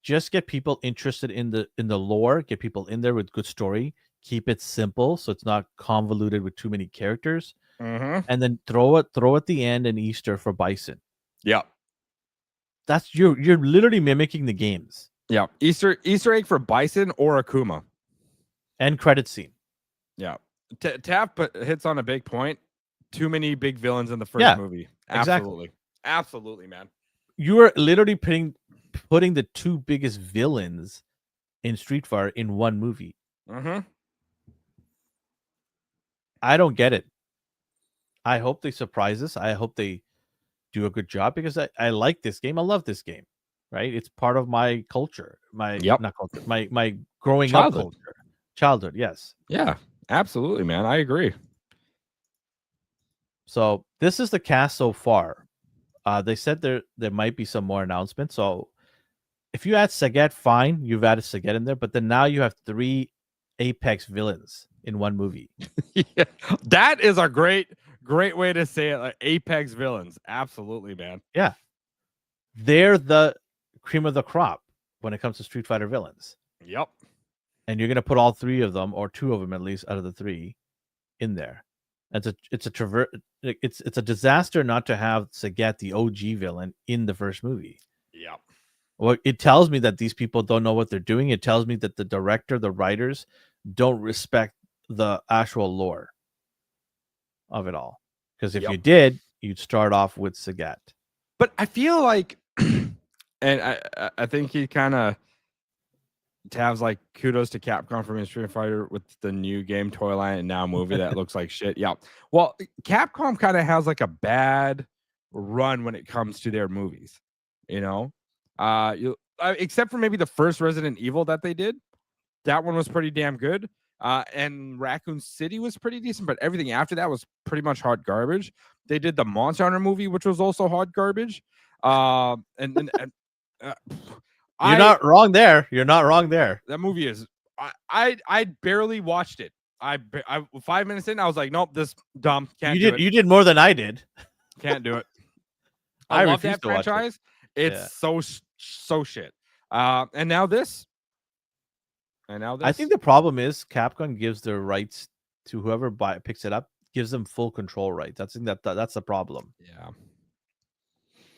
Just get people interested in the lore, get people in there with good story, keep it simple so it's not convoluted with too many characters, and then throw at the end an Easter for Bison. Yep. That's you're literally mimicking the games. Yeah. Easter egg for Bison or Akuma. End credit scene. Yeah. Taft hits on a big point. Too many big villains in the first movie. Absolutely. Exactly. Absolutely, man. You are literally putting the 2 biggest villains in Street Fighter in one movie. I don't get it. I hope they surprise us. I hope they do a good job because I like this game. I love this game. Right? It's part of my culture. My not culture. My growing up culture. Childhood, yes. Yeah, absolutely, man. I agree. So this is the cast so far. They said there might be some more announcements. So if you add Sagat, fine, you've added Sagat in there, but then now you have 3 Apex villains in one movie. Yeah, that is a great way to say it. Like Apex villains, absolutely, man. Yeah, they're the cream of the crop when it comes to Street Fighter villains. Yep. And you're gonna put all 3 of them, or 2 of them at least, out of the 3 in there. It's a disaster not to have Sagat, the OG villain, in the first movie. Yeah. Well, it tells me that these people don't know what they're doing. It tells me that the director, the writers, don't respect the actual lore of it all. Because if you did, you'd start off with Sagat. But I feel like, and I think he kind of Tav's like, kudos to Capcom for making Street Fighter with the new game Toyline and now movie that looks like shit. Yeah. Well, Capcom kind of has like a bad run when it comes to their movies, you know? Except for maybe the first Resident Evil that they did. That one was pretty damn good. And Raccoon City was pretty decent, but everything after that was pretty much hot garbage. They did the Monster Hunter movie, which was also hot garbage. You're not wrong there. You're not wrong there. That movie is. I barely watched it. I 5 minutes in, I was like, nope, this dumb. Can't do it. You did more than I did. Can't do it. I love that franchise. It's so shit. And now this. I think the problem is Capcom gives their rights to whoever picks it up, gives them full control rights. I think that's the problem. Yeah.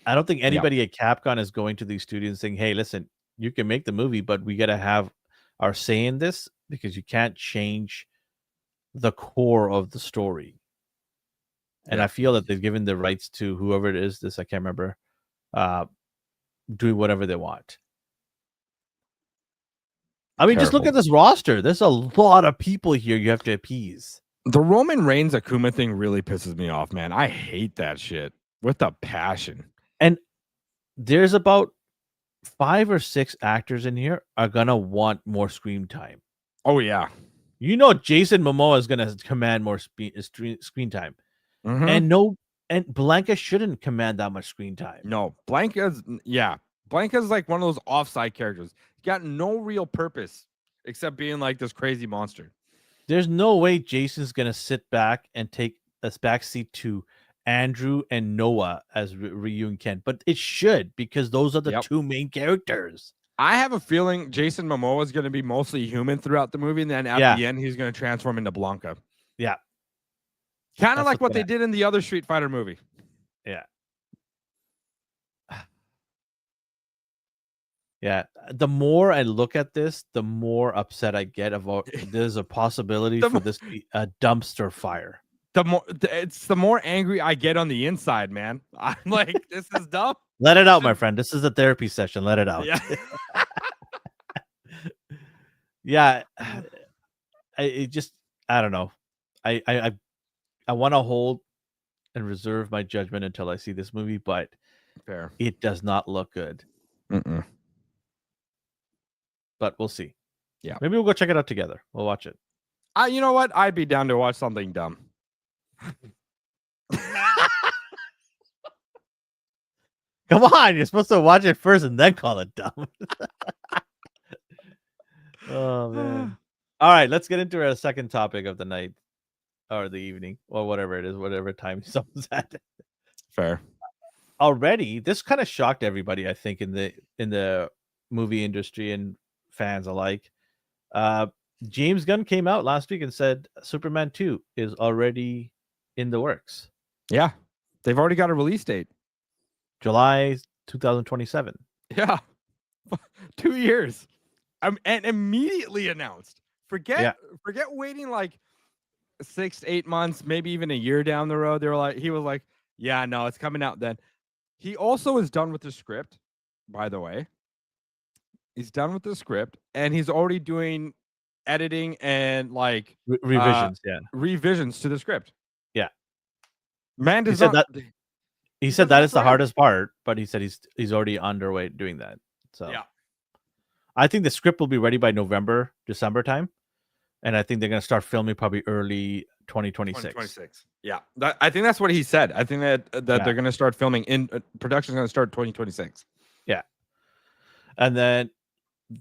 I don't think anybody at Capcom is going to these studios saying, hey, listen, you can make the movie, but we got to have our say in this because you can't change the core of the story. And I feel that they've given the rights to whoever it is, I can't remember, doing whatever they want. I mean, just look at this roster. There's a lot of people here you have to appease. The Roman Reigns Akuma thing really pisses me off, man. I hate that shit with a passion. And there's about 5 or 6 actors in here are going to want more screen time. Oh, yeah. You know Jason Momoa is going to command more screen time. And Blanca shouldn't command that much screen time. No, Blanca's like one of those offside characters. Got no real purpose except being like this crazy monster. There's no way Jason's going to sit back and take a backseat to Andrew and Noah as Ryu and Ken, but it should because those are the 2 main characters. I have a feeling Jason Momoa is going to be mostly human throughout the movie, and then at the end, he's going to transform into Blanca. Yeah. Kind of like what they did in the other Street Fighter movie. Yeah. Yeah, the more I look at this, the more upset I get about there's a possibility The for mo- this to be a dumpster fire. it's the more angry I get on the inside, man. I'm like, this is dumb. Let it out, my friend. This is a therapy session. Let it out. Yeah. Yeah, it just I don't know. I want to hold and reserve my judgment until I see this movie, but Fair. it does not look good. Mm-mm. But we'll see. Yeah. Maybe we'll go check it out together. We'll watch it. You know what? I'd be down to watch something dumb. Come on, you're supposed to watch it first and then call it dumb. Oh man. All right, let's get into our second topic of the night or the evening or whatever it is, whatever time someone's at. Fair. Already, this kind of shocked everybody, I think, in the movie industry and fans alike. James Gunn came out last week and said Superman 2 is already in the works. Yeah. They've already got a release date. July 2027. Yeah. 2 years. And immediately announced. Forget waiting like 6 to 8 months, maybe even a year down the road. He was like, yeah, no, it's coming out then. He also is done with the script, by the way. He's done with the script and he's already doing editing and like revisions, revisions to the script. Yeah. Man does he said not, that he said that is the hardest part, but he said he's already underway doing that. So yeah. I think the script will be ready by November, December time. And I think they're going to start filming probably early 2026. Yeah. I think that's what he said. I think that they're going to start filming in production is going to start 2026. Yeah. And then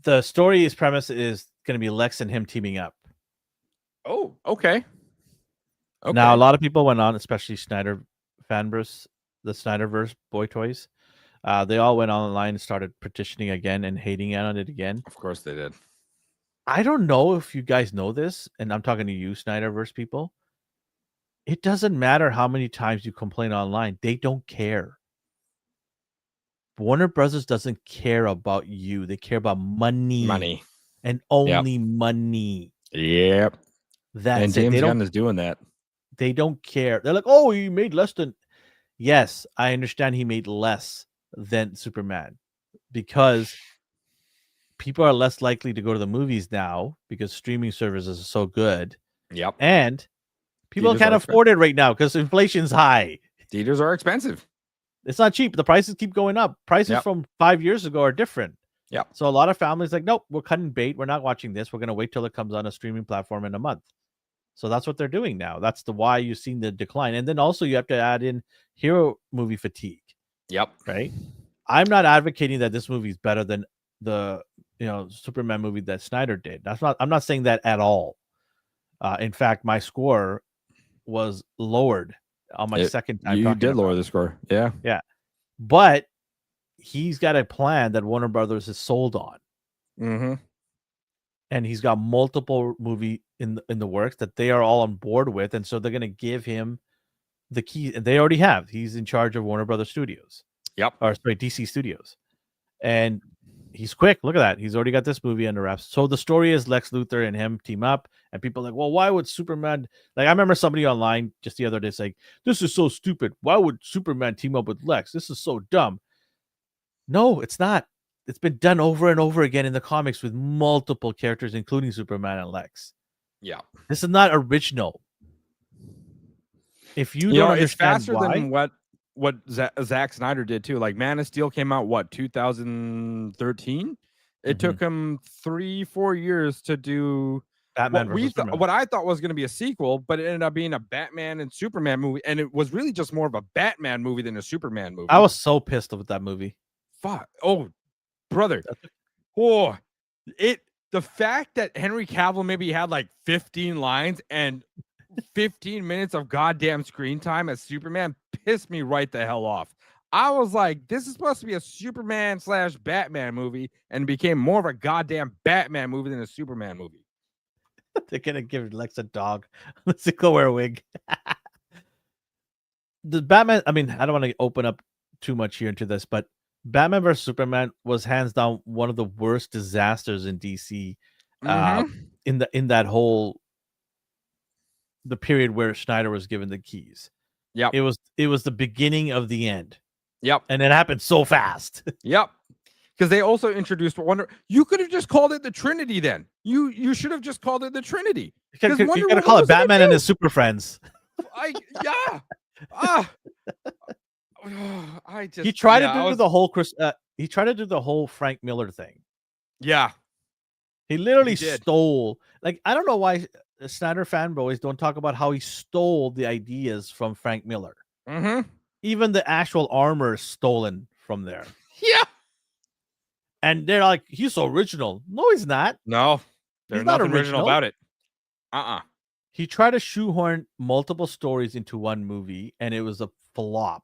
the story's premise is going to be Lex and him teaming up. Oh, okay. Now, a lot of people went on, especially Snyder fanverse, the Snyderverse boy toys. They all went online and started petitioning again and hating on it again. Of course they did. I don't know if you guys know this, and I'm talking to you, Snyderverse people. It doesn't matter how many times you complain online. They don't care. Warner Brothers doesn't care about you. They care about money. Money. And only money. Yep. That's and James Gunn is doing that. They don't care. They're like, oh, he made less than... Yes, I understand he made less than Superman. Because people are less likely to go to the movies now because streaming services are so good. Yep. And people can't afford it right now because inflation's high. Theaters are expensive. It's not cheap. The prices keep going up. Prices from 5 years ago are different. Yeah. So a lot of families like, nope, we're cutting bait. We're not watching this. We're going to wait till it comes on a streaming platform in a month. So that's what they're doing now. That's why you've seen the decline. And then also you have to add in hero movie fatigue. Yep. Right. I'm not advocating that this movie is better than the Superman movie that Snyder did. I'm not saying that at all. In fact, my score was lowered on my second time. You did lower the score. Yeah. Yeah. But he's got a plan that Warner Brothers is sold on. Mm-hmm. And he's got multiple movie in the works that they are all on board with. And so they're going to give him the key. And they already have. He's in charge of Warner Brothers Studios. Yep. Or sorry, DC Studios. And he's quick. Look at that. He's already got this movie under wraps. So the story is Lex Luthor and him team up. And people are like, well, why would Superman... Like, I remember somebody online just the other day saying, this is so stupid. Why would Superman team up with Lex? This is so dumb. No, it's not. It's been done over and over again in the comics with multiple characters, including Superman and Lex. Yeah. This is not original. If you don't understand it's faster than what Zack Snyder did too. Like Man of Steel came out 2013. It took him 3-4 years to do Batman versus Superman. What I thought was going to be a sequel, but it ended up being a Batman and Superman movie, and it was really just more of a Batman movie than a Superman movie. I was so pissed with that movie. Fuck. Oh, brother. Oh, the fact that Henry Cavill maybe had like 15 lines and 15 minutes of goddamn screen time as Superman pissed me right the hell off. I was like, this is supposed to be a Superman / Batman movie, and it became more of a goddamn Batman movie than a Superman movie. They're gonna give Lex a dog. Let's go wear a wig. The Batman, I mean, I don't want to open up too much here into this, but Batman vs Superman was hands down one of the worst disasters in DC. Mhm. In that whole the period where Snyder was given the keys. Yep. It was the beginning of the end, Yep. and it happened so fast. Yep. Because they also introduced Wonder. You could have just called it the Trinity. Then you should have just called it the Trinity. Because You Wonder gotta Woman call it was a big Batman and deal. his super friends. Yeah. Ah. I just He tried yeah, to do the whole he tried to do the whole Frank Miller thing. Yeah. He literally He did. stole. Like, I don't know why Snyder fanboys don't talk about how he stole the ideas from Frank Miller. Mm-hmm. Even the actual armor is stolen from there. Yeah. And they're like, he's so original. No, he's not. No, there's He's not nothing original about it. He tried to shoehorn multiple stories into one movie, and it was a flop.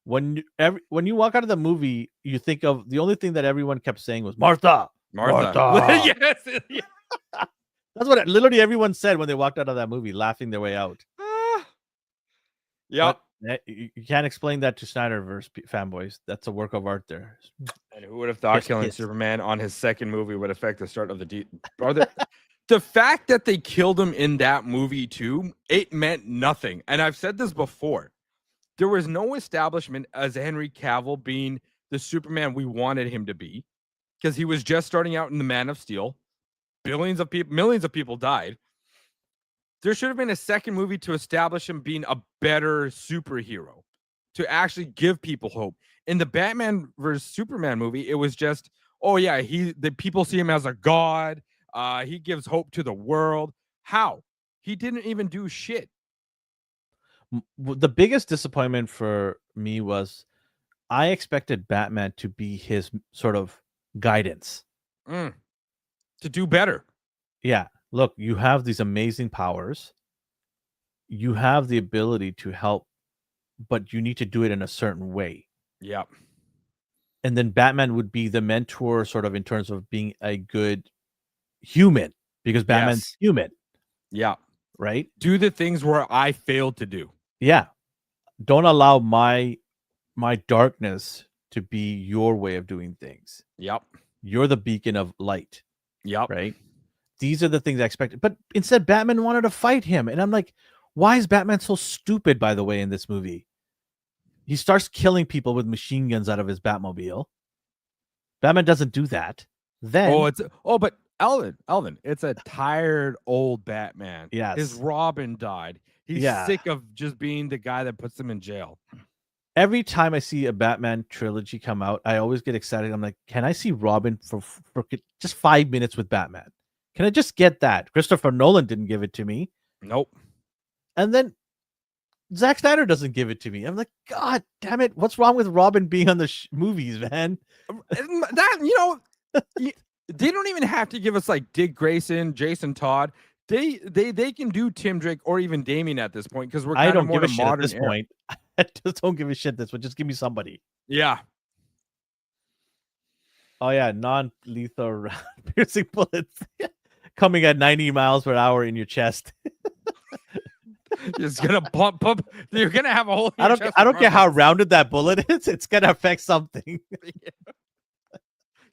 When you walk out of the movie, you think of the only thing that everyone kept saying was Martha. Yes. Yeah. That's what literally everyone said when they walked out of that movie, laughing their way out. Yep. You can't explain that to Snyderverse fanboys. That's a work of art there. And who would have thought killing Superman on his second movie would affect the start of the brother? The fact that they killed him in that movie too, it meant nothing. And I've said this before. There was no establishment as Henry Cavill being the Superman we wanted him to be, because he was just starting out in the Man of Steel. Millions of people died. There should have been a second movie to establish him being a better superhero, to actually give people hope. In the Batman vs Superman movie, it was just, oh yeah, the people see him as a god. He gives hope to the world. How? He didn't even do shit. The biggest disappointment for me was I expected Batman to be his sort of guidance. To do better. Yeah. Look, you have these amazing powers. You have the ability to help, but you need to do it in a certain way. Yep. And then Batman would be the mentor, sort of in terms of being a good human, because Batman's human. Yeah. Right? Do the things where I failed to do. Yeah. Don't allow my darkness to be your way of doing things. Yep. You're the beacon of light. Yep. Right? These are the things I expected. But instead, Batman wanted to fight him. And I'm like, why is Batman so stupid, by the way, in this movie? He starts killing people with machine guns out of his Batmobile. Batman doesn't do that. Then but Elvin, it's a tired old Batman. Yes. His Robin died. He's sick of just being the guy that puts him in jail. Every time I see a Batman trilogy come out, I always get excited. I'm like, can I see Robin for just 5 minutes with Batman? Can I just get that? Christopher Nolan didn't give it to me. Nope. And then Zack Snyder doesn't give it to me. I'm like, God damn it. What's wrong with Robin being on the movies, man? That, they don't even have to give us like Dick Grayson, Jason Todd. They can do Tim Drake or even Damien at this point, because we're kind of more modern at this point. I just don't give a shit this one. Just give me somebody. Yeah. Oh yeah, non-lethal piercing bullets coming at 90 miles per hour in your chest. It's gonna pump. You're gonna have a whole. I don't care how rounded that bullet is. It's gonna affect something.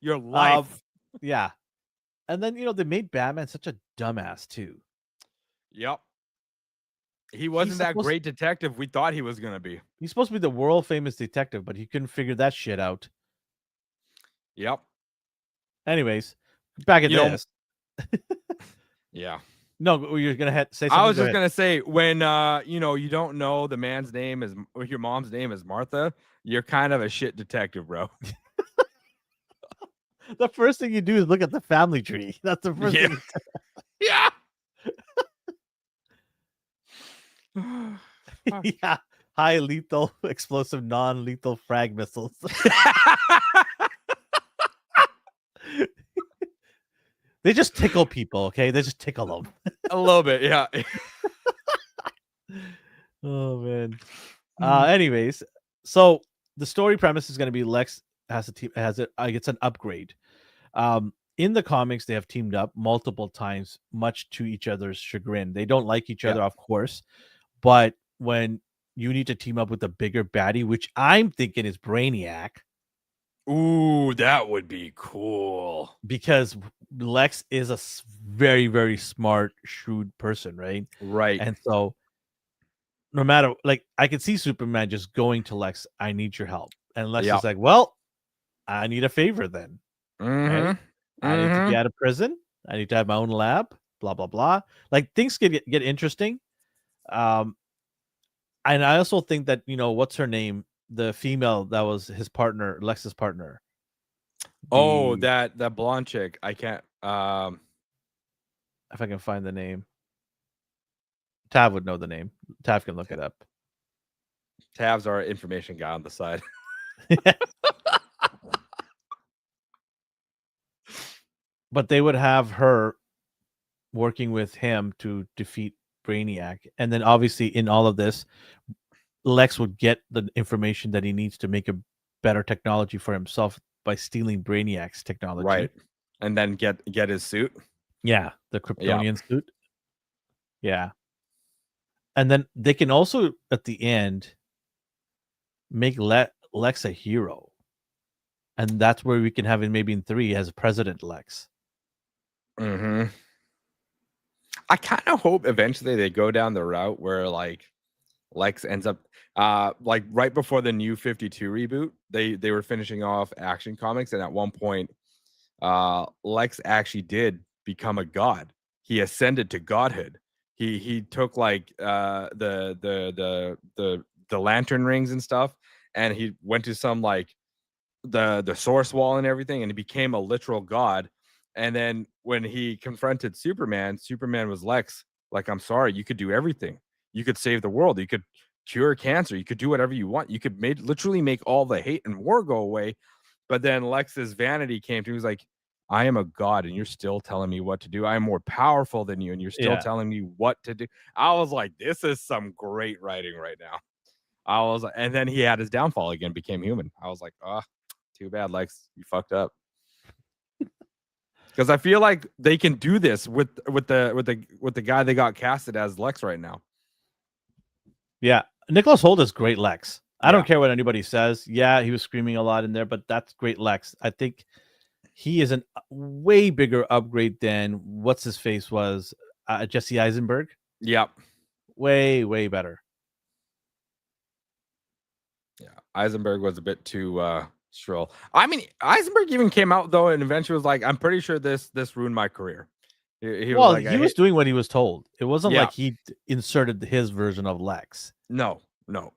Your life. Yeah. And then they made Batman such a dumbass too. Yep. He wasn't that great detective we thought he was gonna be. He's supposed to be the world famous detective, but he couldn't figure that shit out. Yep. Anyways, back at this. Yeah. No, you're gonna say something. I was just gonna say, when you don't know the man's name is, or your mom's name is Martha, you're kind of a shit detective, bro. The first thing you do is look at the family tree. That's the first thing. Yeah. Yeah. High lethal, explosive, non-lethal frag missiles. They just tickle people, okay? They just tickle them. A little bit, yeah. Oh, man. Anyways, so the story premise is going to be Lex gets an upgrade. In the comics, they have teamed up multiple times, much to each other's chagrin. They don't like each other, of course, but when you need to team up with a bigger baddie, which I'm thinking is Brainiac. Ooh, that would be cool. Because Lex is a very, very smart, shrewd person, right? Right. And so, no matter, like, I could see Superman just going to Lex, I need your help. And Lex Yep. is like, well, I need a favor then, right? I need to get out of prison. I need to have my own lab, blah, blah, blah. Like, things get interesting. And I also think that, what's her name? The female that was his partner, Lex's partner. Oh, The that blonde chick. I can't. If I can find the name. Tav would know the name. Tav can look it up. Tav's our information guy on the side. But they would have her working with him to defeat Brainiac. And then obviously in all of this, Lex would get the information that he needs to make a better technology for himself by stealing Brainiac's technology. Right. And then get his suit. Yeah, the Kryptonian suit. Yeah. And then they can also, at the end, make Lex a hero. And that's where we can have him maybe in 3 as President Lex. Mm-hmm. I kind of hope eventually they go down the route where like Lex ends up like right before the New 52 reboot, they were finishing off Action Comics, and at one point Lex actually did become a god. He ascended to godhood. He took like the lantern rings and stuff, and he went to some like the source wall and everything, and he became a literal god. And then when he confronted Superman, Superman was Lex, like, I'm sorry, you could do everything. You could save the world. You could cure cancer. You could do whatever you want. You could literally make all the hate and war go away. But then Lex's vanity came to him. He was like, I am a god, and you're still telling me what to do. I am more powerful than you, and you're still telling me what to do. I was like, this is some great writing right now. And then he had his downfall again, became human. I was like, too bad, Lex. You fucked up. Because I feel like they can do this with the guy they got casted as Lex right now. Yeah, Nicholas Hoult is great Lex. I don't care what anybody says. Yeah, he was screaming a lot in there, but that's great Lex. I think he is a way bigger upgrade than what's his face was Jesse Eisenberg. Yep. Way, way better. Yeah, Eisenberg was a bit too shrill. I mean, Eisenberg even came out though, and eventually was like, "I'm pretty sure this ruined my career." He was doing what he was told. It wasn't like he inserted his version of Lex. No. The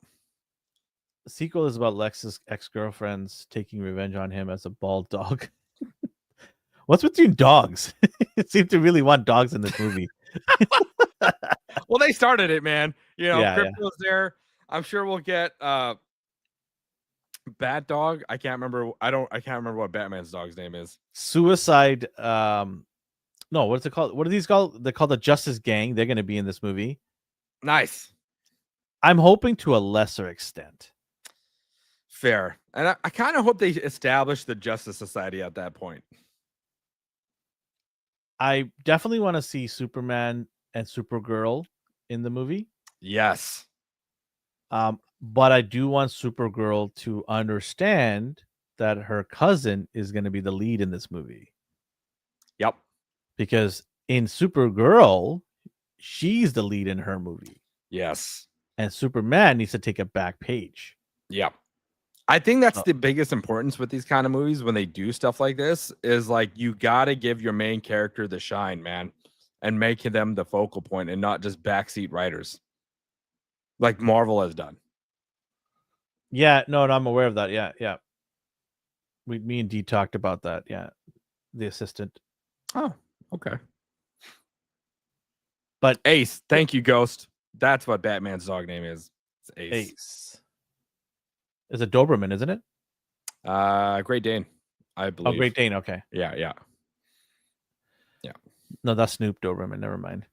sequel is about Lex's ex-girlfriends taking revenge on him as a bald dog. What's with you dogs? It seemed to really want dogs in this movie. Well, they started it, man. Crypto's there. I'm sure we'll get Bat Dog. I can't remember what Batman's dog's name is. Suicide. No, what's it called? What are these called? They're called the Justice Gang. They're going to be in this movie. Nice. I'm hoping to a lesser extent. Fair. And I kind of hope they establish the Justice Society at that point. I definitely want to see Superman and Supergirl in the movie. Yes. But I do want Supergirl to understand that her cousin is going to be the lead in this movie. Yep. Because in Supergirl, she's the lead in her movie. Yes. And Superman needs to take a back page. Yep. I think that's the biggest importance with these kind of movies when they do stuff like this is like you got to give your main character the shine, man, and make them the focal point and not just backseat writers like Marvel has done. Yeah, no, I'm aware of that. Yeah. Me and Dee talked about that. Yeah. The assistant. Oh, okay. But Ace, thank you, Ghost. That's what Batman's dog name is. It's Ace. It's a Doberman, isn't it? Great Dane, I believe. Oh, Great Dane. Okay. Yeah. No, that's Snoop Doberman. Never mind.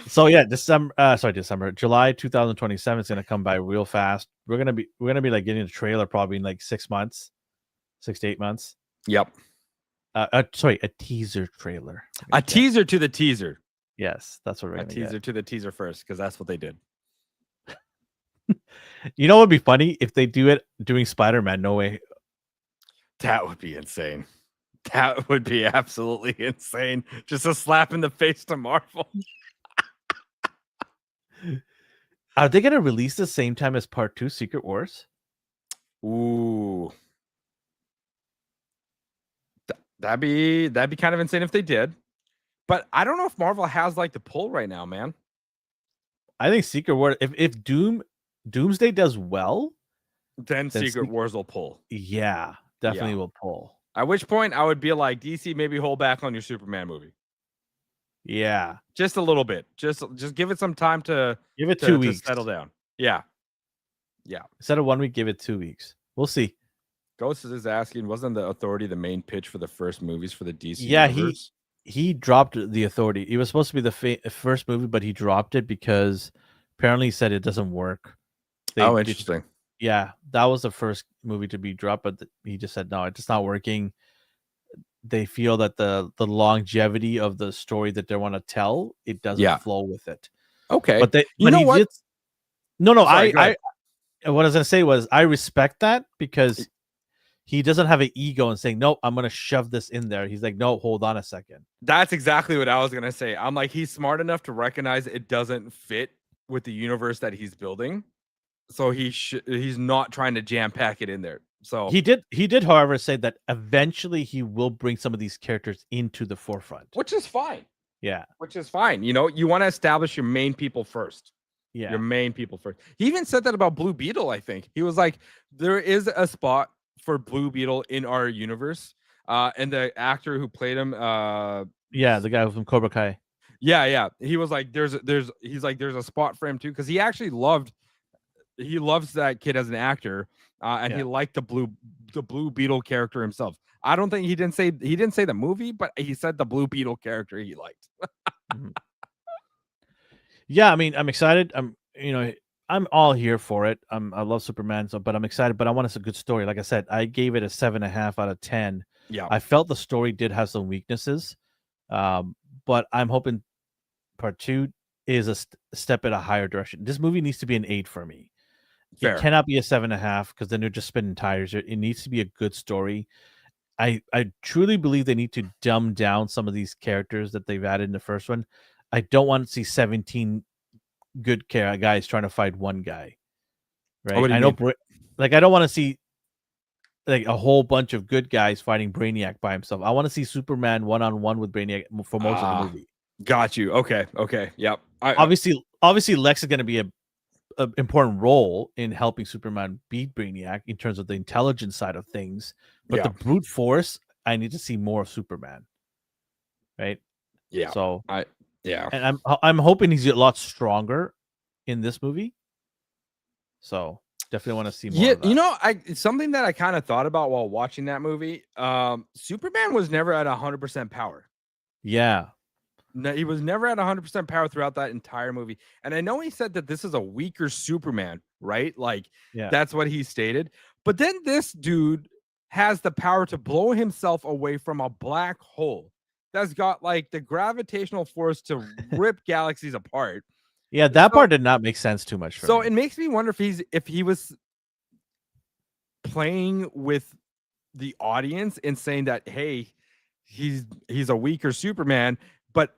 So yeah, July 2027 is gonna come by real fast. We're gonna be like getting a trailer probably in like 6 months, 6 to 8 months. Yep. A teaser trailer. A teaser to the teaser. Yes, that's what we're gonna get. A teaser to the teaser first, because that's what they did. You know what would be funny if they do it doing Spider-Man? No Way. That would be insane. That would be absolutely insane. Just a slap in the face to Marvel. Are they gonna release the same time as Part 2 Secret Wars? Ooh. That'd be kind of insane if they did. But I don't know if Marvel has like the pull right now, man. I think Secret War. If Doomsday does well, Then Secret Wars will pull. Yeah, definitely will pull. At which point I would be like, DC, maybe hold back on your Superman movie. Yeah, just a little bit. Just give it some time to give it 2 weeks to settle down. Yeah. Instead of 1 week, give it 2 weeks. We'll see. Ghost is asking, wasn't the Authority the main pitch for the first movies for the DC universe? He dropped the Authority. It was supposed to be the first movie, but he dropped it because apparently he said it doesn't work. Interesting. Yeah, that was the first movie to be dropped, but he just said no, it's not working. They feel that the longevity of the story that they want to tell, it doesn't flow with it. Okay, but what? I what I was gonna say was I respect that because he doesn't have an ego and saying, no, I'm going to shove this in there. He's like, no, hold on a second. That's exactly what I was going to say. I'm like, he's smart enough to recognize it doesn't fit with the universe that he's building. So he's not trying to jam pack it in there. So he did, however, say that eventually he will bring some of these characters into the forefront. Which is fine. Yeah. Which is fine. You know, you want to establish your main people first. Yeah. Your main people first. He even said that about Blue Beetle, I think. He was like, there is a spot for Blue Beetle in our universe, and the actor who played him, the guy from Cobra Kai. Yeah. He was like, there's a spot for him too, because he actually loves that kid as an actor, and he liked the Blue Beetle character himself. I don't think he didn't say the movie, but he said the Blue Beetle character he liked. Yeah, I mean, I'm excited. I'm all here for it. I love Superman, but I'm excited. But I want a good story. Like I said, I gave it a 7.5 out of 10. Yeah, I felt the story did have some weaknesses, but I'm hoping Part 2 is a step in a higher direction. This movie needs to be an 8 for me. Fair. It cannot be a 7.5 because then they're just spinning tires. It needs to be a good story. I truly believe they need to dumb down some of these characters that they've added in the first one. I don't want to see 17 good guys trying to fight one guy, right? I know, like I don't want to see like a whole bunch of good guys fighting Brainiac by himself. I want to see Superman one-on-one with Brainiac for most of the movie. Got you. Okay. Yep. Obviously, Lex is going to be an important role in helping Superman beat Brainiac in terms of the intelligence side of things, but the brute force, I need to see more of Superman, right? Yeah. So yeah, and I'm hoping he's a lot stronger in this movie. So definitely want to see more. Of that. You know, something that I kind of thought about while watching that movie. Superman was never at 100% power. Yeah, no, he was never at 100% power throughout that entire movie. And I know he said that this is a weaker Superman, right? Like, that's what he stated. But then this dude has the power to blow himself away from a black hole that's got like the gravitational force to rip galaxies apart. Yeah, that part did not make sense too much for me. It makes me wonder if he was playing with the audience and saying that, hey, he's a weaker Superman, but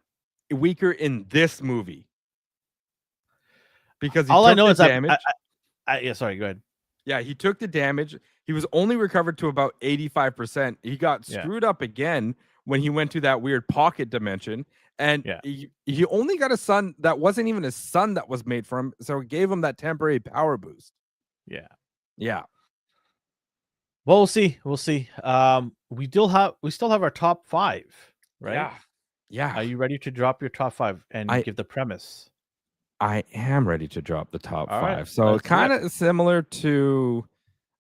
weaker in this movie. Because all I know is damage. Sorry, go ahead. Yeah, he took the damage. He was only recovered to about 85%. He got screwed up again when he went to that weird pocket dimension. And he only got a son that wasn't even a son that was made for him. So it gave him that temporary power boost. Yeah. Well, we'll see. We still have our top 5, right? Yeah. Are you ready to drop your top 5 and give the premise? I am ready to drop the top 5. Right, so kind of similar to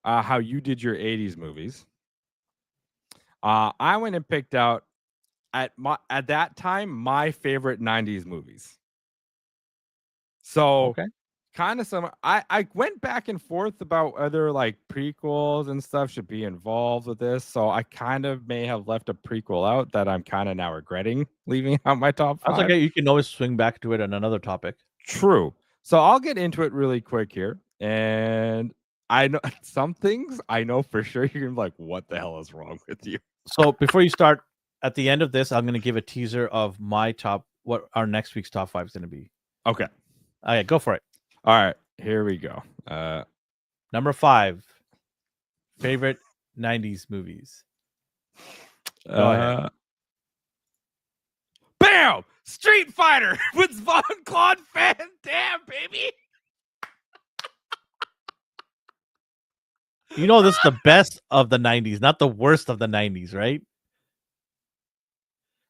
how you did your 80s movies. I went and picked out at that time my favorite 90s movies. So kind of similar. I went back and forth about whether like prequels and stuff should be involved with this. So I kind of may have left a prequel out that I'm kind of now regretting leaving out my top 5. That's okay. You can always swing back to it on another topic. True. So I'll get into it really quick here. And I know some things I know for sure you're gonna be like, what the hell is wrong with you? So before you start, at the end of this, I'm going to give a teaser of what our next week's top 5 is going to be. Okay. All right, go for it. All right, here we go. Number 5, favorite 90s movies. Go ahead. Bam! Street Fighter with Jean-Claude Van Damme, baby. You know, this is the best of the 90s, not the worst of the 90s, right?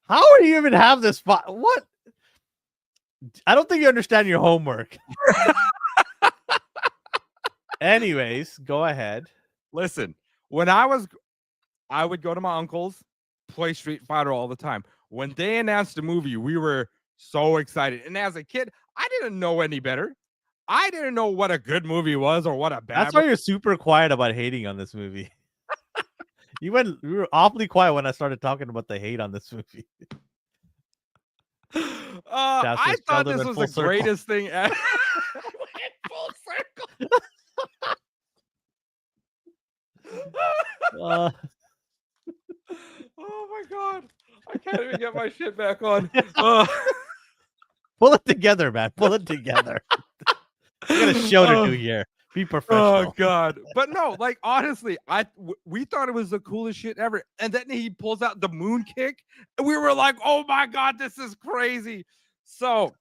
How do you even have this? What? I don't think you understand your homework. Anyways, go ahead. Listen, when I would go to my uncle's, play Street Fighter all the time. When they announced the movie, we were so excited. And as a kid, I didn't know any better. I didn't know what a good movie was or what a bad. That's why you're super quiet about hating on this movie. You were awfully quiet when I started talking about the hate on this movie. I thought this was the greatest thing ever. Full circle. Oh my god. I can't even get my shit back on. Pull it together, man. Pull it together. We got a show to do here. Be professional. Oh god. But no, like honestly, we thought it was the coolest shit ever. And then he pulls out the moon kick, and we were like, "Oh my god, this is crazy." So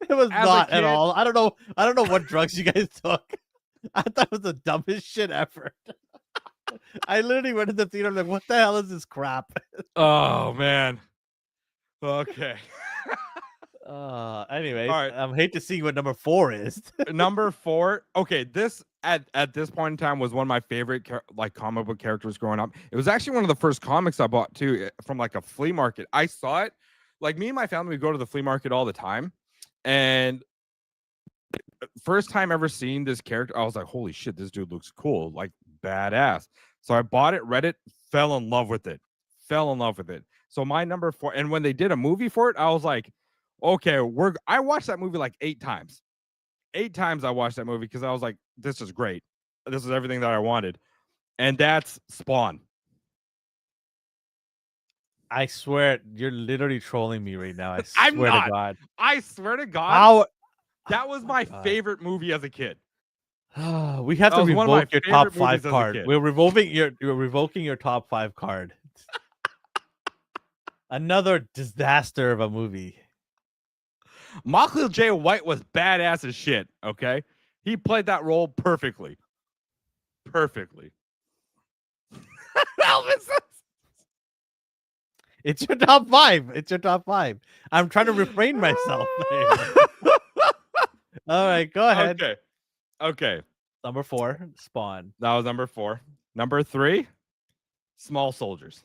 it was not at all. I don't know what drugs you guys took. I thought it was the dumbest shit ever. I literally went to the theater like, what the hell is this crap? Oh man. Okay. Anyway, all right. I hate to see what number 4 is. Number 4. Okay, this at this point in time was one of my favorite like comic book characters growing up. It was actually one of the first comics I bought too, from like a flea market. I saw it. Like me and my family would go to the flea market all the time, and first time ever seeing this character, I was like, holy shit, this dude looks cool, like badass. So I bought it, read it, fell in love with it. So my number 4, and when they did a movie for it, I was like, okay, I watched that movie like 8 times. 8 times I watched that movie because I was like, this is great. This is everything that I wanted. And that's Spawn. I swear, you're literally trolling me right now. I swear to God. I swear to God. That was my favorite movie as a kid. We have to revoke your top 5 card. We're revoking your top 5 card. Another disaster of a movie. Michael J. White was badass as shit. Okay, he played that role perfectly. Elvis. It's your top 5. I'm trying to refrain myself. All right, go ahead. Okay. Number 4, Spawn. That was number 4. Number 3, Small Soldiers.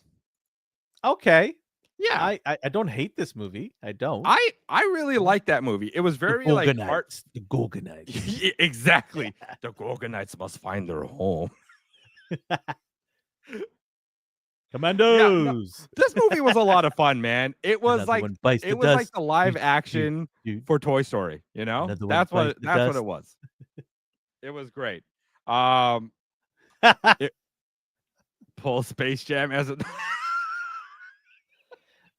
Okay. Yeah. I don't hate this movie. I don't. I really like that movie. It was very like the Gorgonites. Exactly. The Gorgonites must find their home. Commandos. This movie was a lot of fun, man. It was like the live action for Toy Story, you know? That's what it was. It was great. Pull Space Jam as a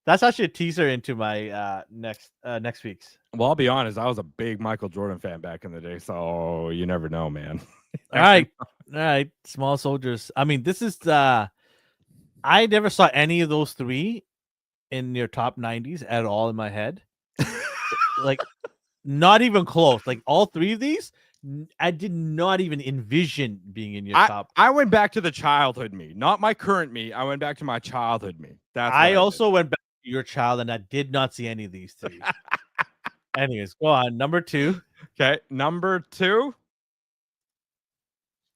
That's actually a teaser into my next week's. Well, I'll be honest, I was a big Michael Jordan fan back in the day, so you never know, man. All right, Small Soldiers. I mean, this is I never saw any of those 3 in your top 90s at all in my head. Like, not even close. Like, all 3 of these, I did not even envision being in your top. I went back to the childhood me, not my current me. I went back to my childhood me. I also went back to your child, and I did not see any of these 3. Anyways, go on. Number 2. Okay, number 2.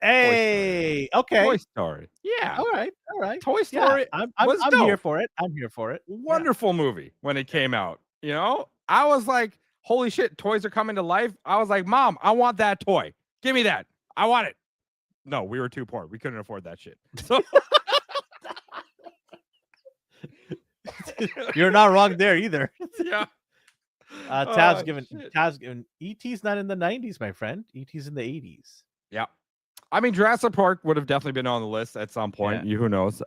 Hey, okay. Toy Story. Yeah. All right. Toy Story. Yeah, I'm here for it. Wonderful movie when it came out. You know, I was like, holy shit, toys are coming to life. I was like, Mom, I want that toy. Give me that. I want it. No, we were too poor. We couldn't afford that shit. So you're not wrong there either. Yeah. Tav's given ET's not in the 90s, my friend. ET's in the 80s. Yeah. I mean, Jurassic Park would have definitely been on the list at some point. Yeah. Who knows?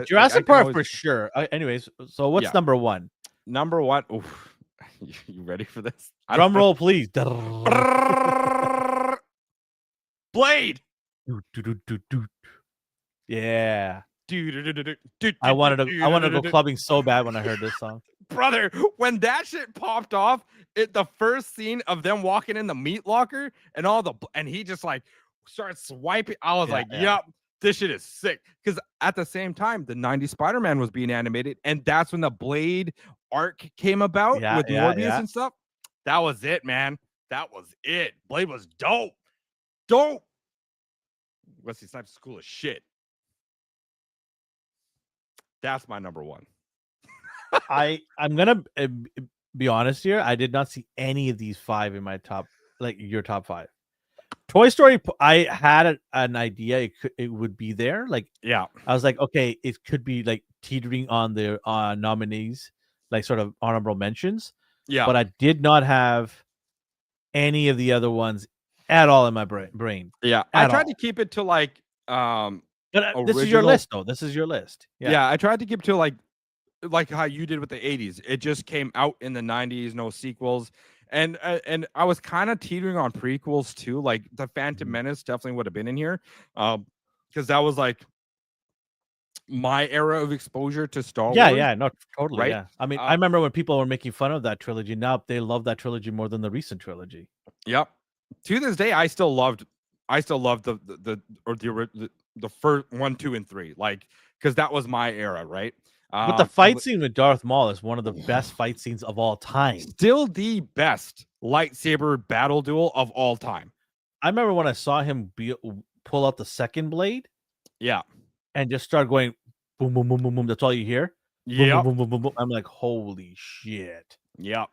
Jurassic Park for sure. Anyways, so what's number one? Number one. Oof. You ready for this? Drum roll, please. Blade. Yeah. I wanted to go clubbing so bad when I heard this song. Brother, when that shit popped off, the first scene of them walking in the meat locker and he just like starts swiping. I was like, yep, this shit is sick. Because at the same time, the 90s Spider-Man was being animated, and that's when the Blade arc came about with Morbius and stuff. That was it, man. That was it. Blade was dope. Wesley Snipes is cool as shit. That's my number one. I'm gonna be honest here. I did not see any of these five in my top, like your top five. Toy Story, I had an idea it would be there. Like, yeah, I was like, okay, it could be like teetering on the nominees, like sort of honorable mentions. Yeah, but I did not have any of the other ones at all in my brain. Yeah, I tried to keep it to like But this is your list, though. This is your list. Yeah, I tried to keep it to like how you did with the 80s. It just came out in the 90s, no sequels. And I was kind of teetering on prequels too. Like the Phantom Menace definitely would have been in here. Because that was like my era of exposure to Star Wars. Yeah, no, totally. Right? Yeah. I mean, I remember when people were making fun of that trilogy. Now they love that trilogy more than the recent trilogy. Yep. To this day, I still loved the first 1, 2, and 3. Like, because that was my era, right? But the fight scene with Darth Maul is one of the best fight scenes of all time. Still the best lightsaber battle duel of all time. I remember when I saw him pull out the second blade. Yeah. And just start going boom, boom, boom, boom, boom. That's all you hear. Yeah. Boom, boom, boom, boom, boom. I'm like, holy shit. Yeah.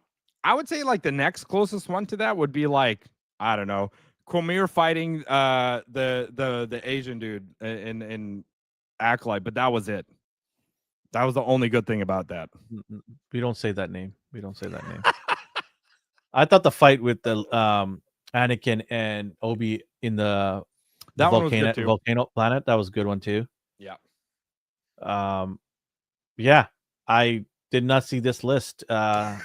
I would say like the next closest one to that would be like, I don't know, Quamir fighting the Asian dude in Acolyte, but that was it. That was the only good thing about that. We don't say that name. I thought the fight with the Anakin and Obi in the volcano planet, that was a good one too. Yeah. Yeah, I did not see this list. I'm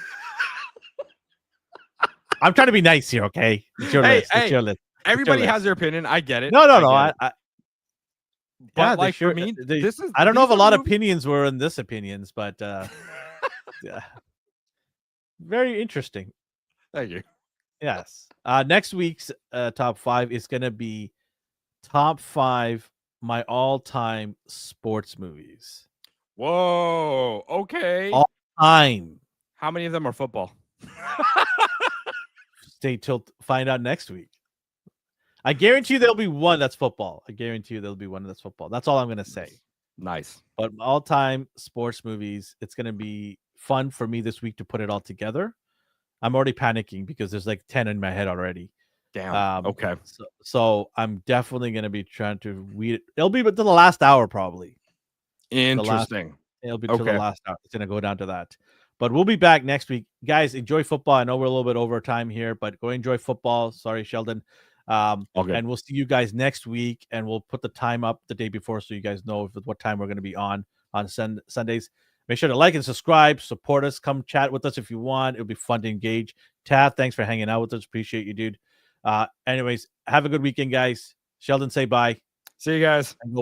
trying to be nice here, okay? It's your list. It's your list. Everybody has their opinion. I get it. No. But like for me, this is. I don't know if a lot of opinions were in this opinions, but yeah, very interesting. Thank you. Yes. Next week's top 5 is going to be top 5 my all-time sports movies. Whoa. Okay. All time. How many of them are football? Stay till find out next week. I guarantee you there'll be one that's football. That's all I'm going to say. Nice. But all-time sports movies, it's going to be fun for me this week to put it all together. I'm already panicking because there's like 10 in my head already. Damn. Okay. So I'm definitely going to be trying to weed it. It'll be to the last hour probably. Interesting. It'll be to the last hour. It's going to go down to that. But we'll be back next week. Guys, enjoy football. I know we're a little bit over time here, but go enjoy football. Sorry, Sheldon. And we'll see you guys next week, and we'll put the time up the day before so you guys know what time we're going to be on Sundays. Make sure to like and subscribe, support us, come chat with us if you want. It'll be fun to engage. Tav, thanks for hanging out with us. Appreciate you, dude. Anyways, have a good weekend, guys. Sheldon, say bye. See you guys. And go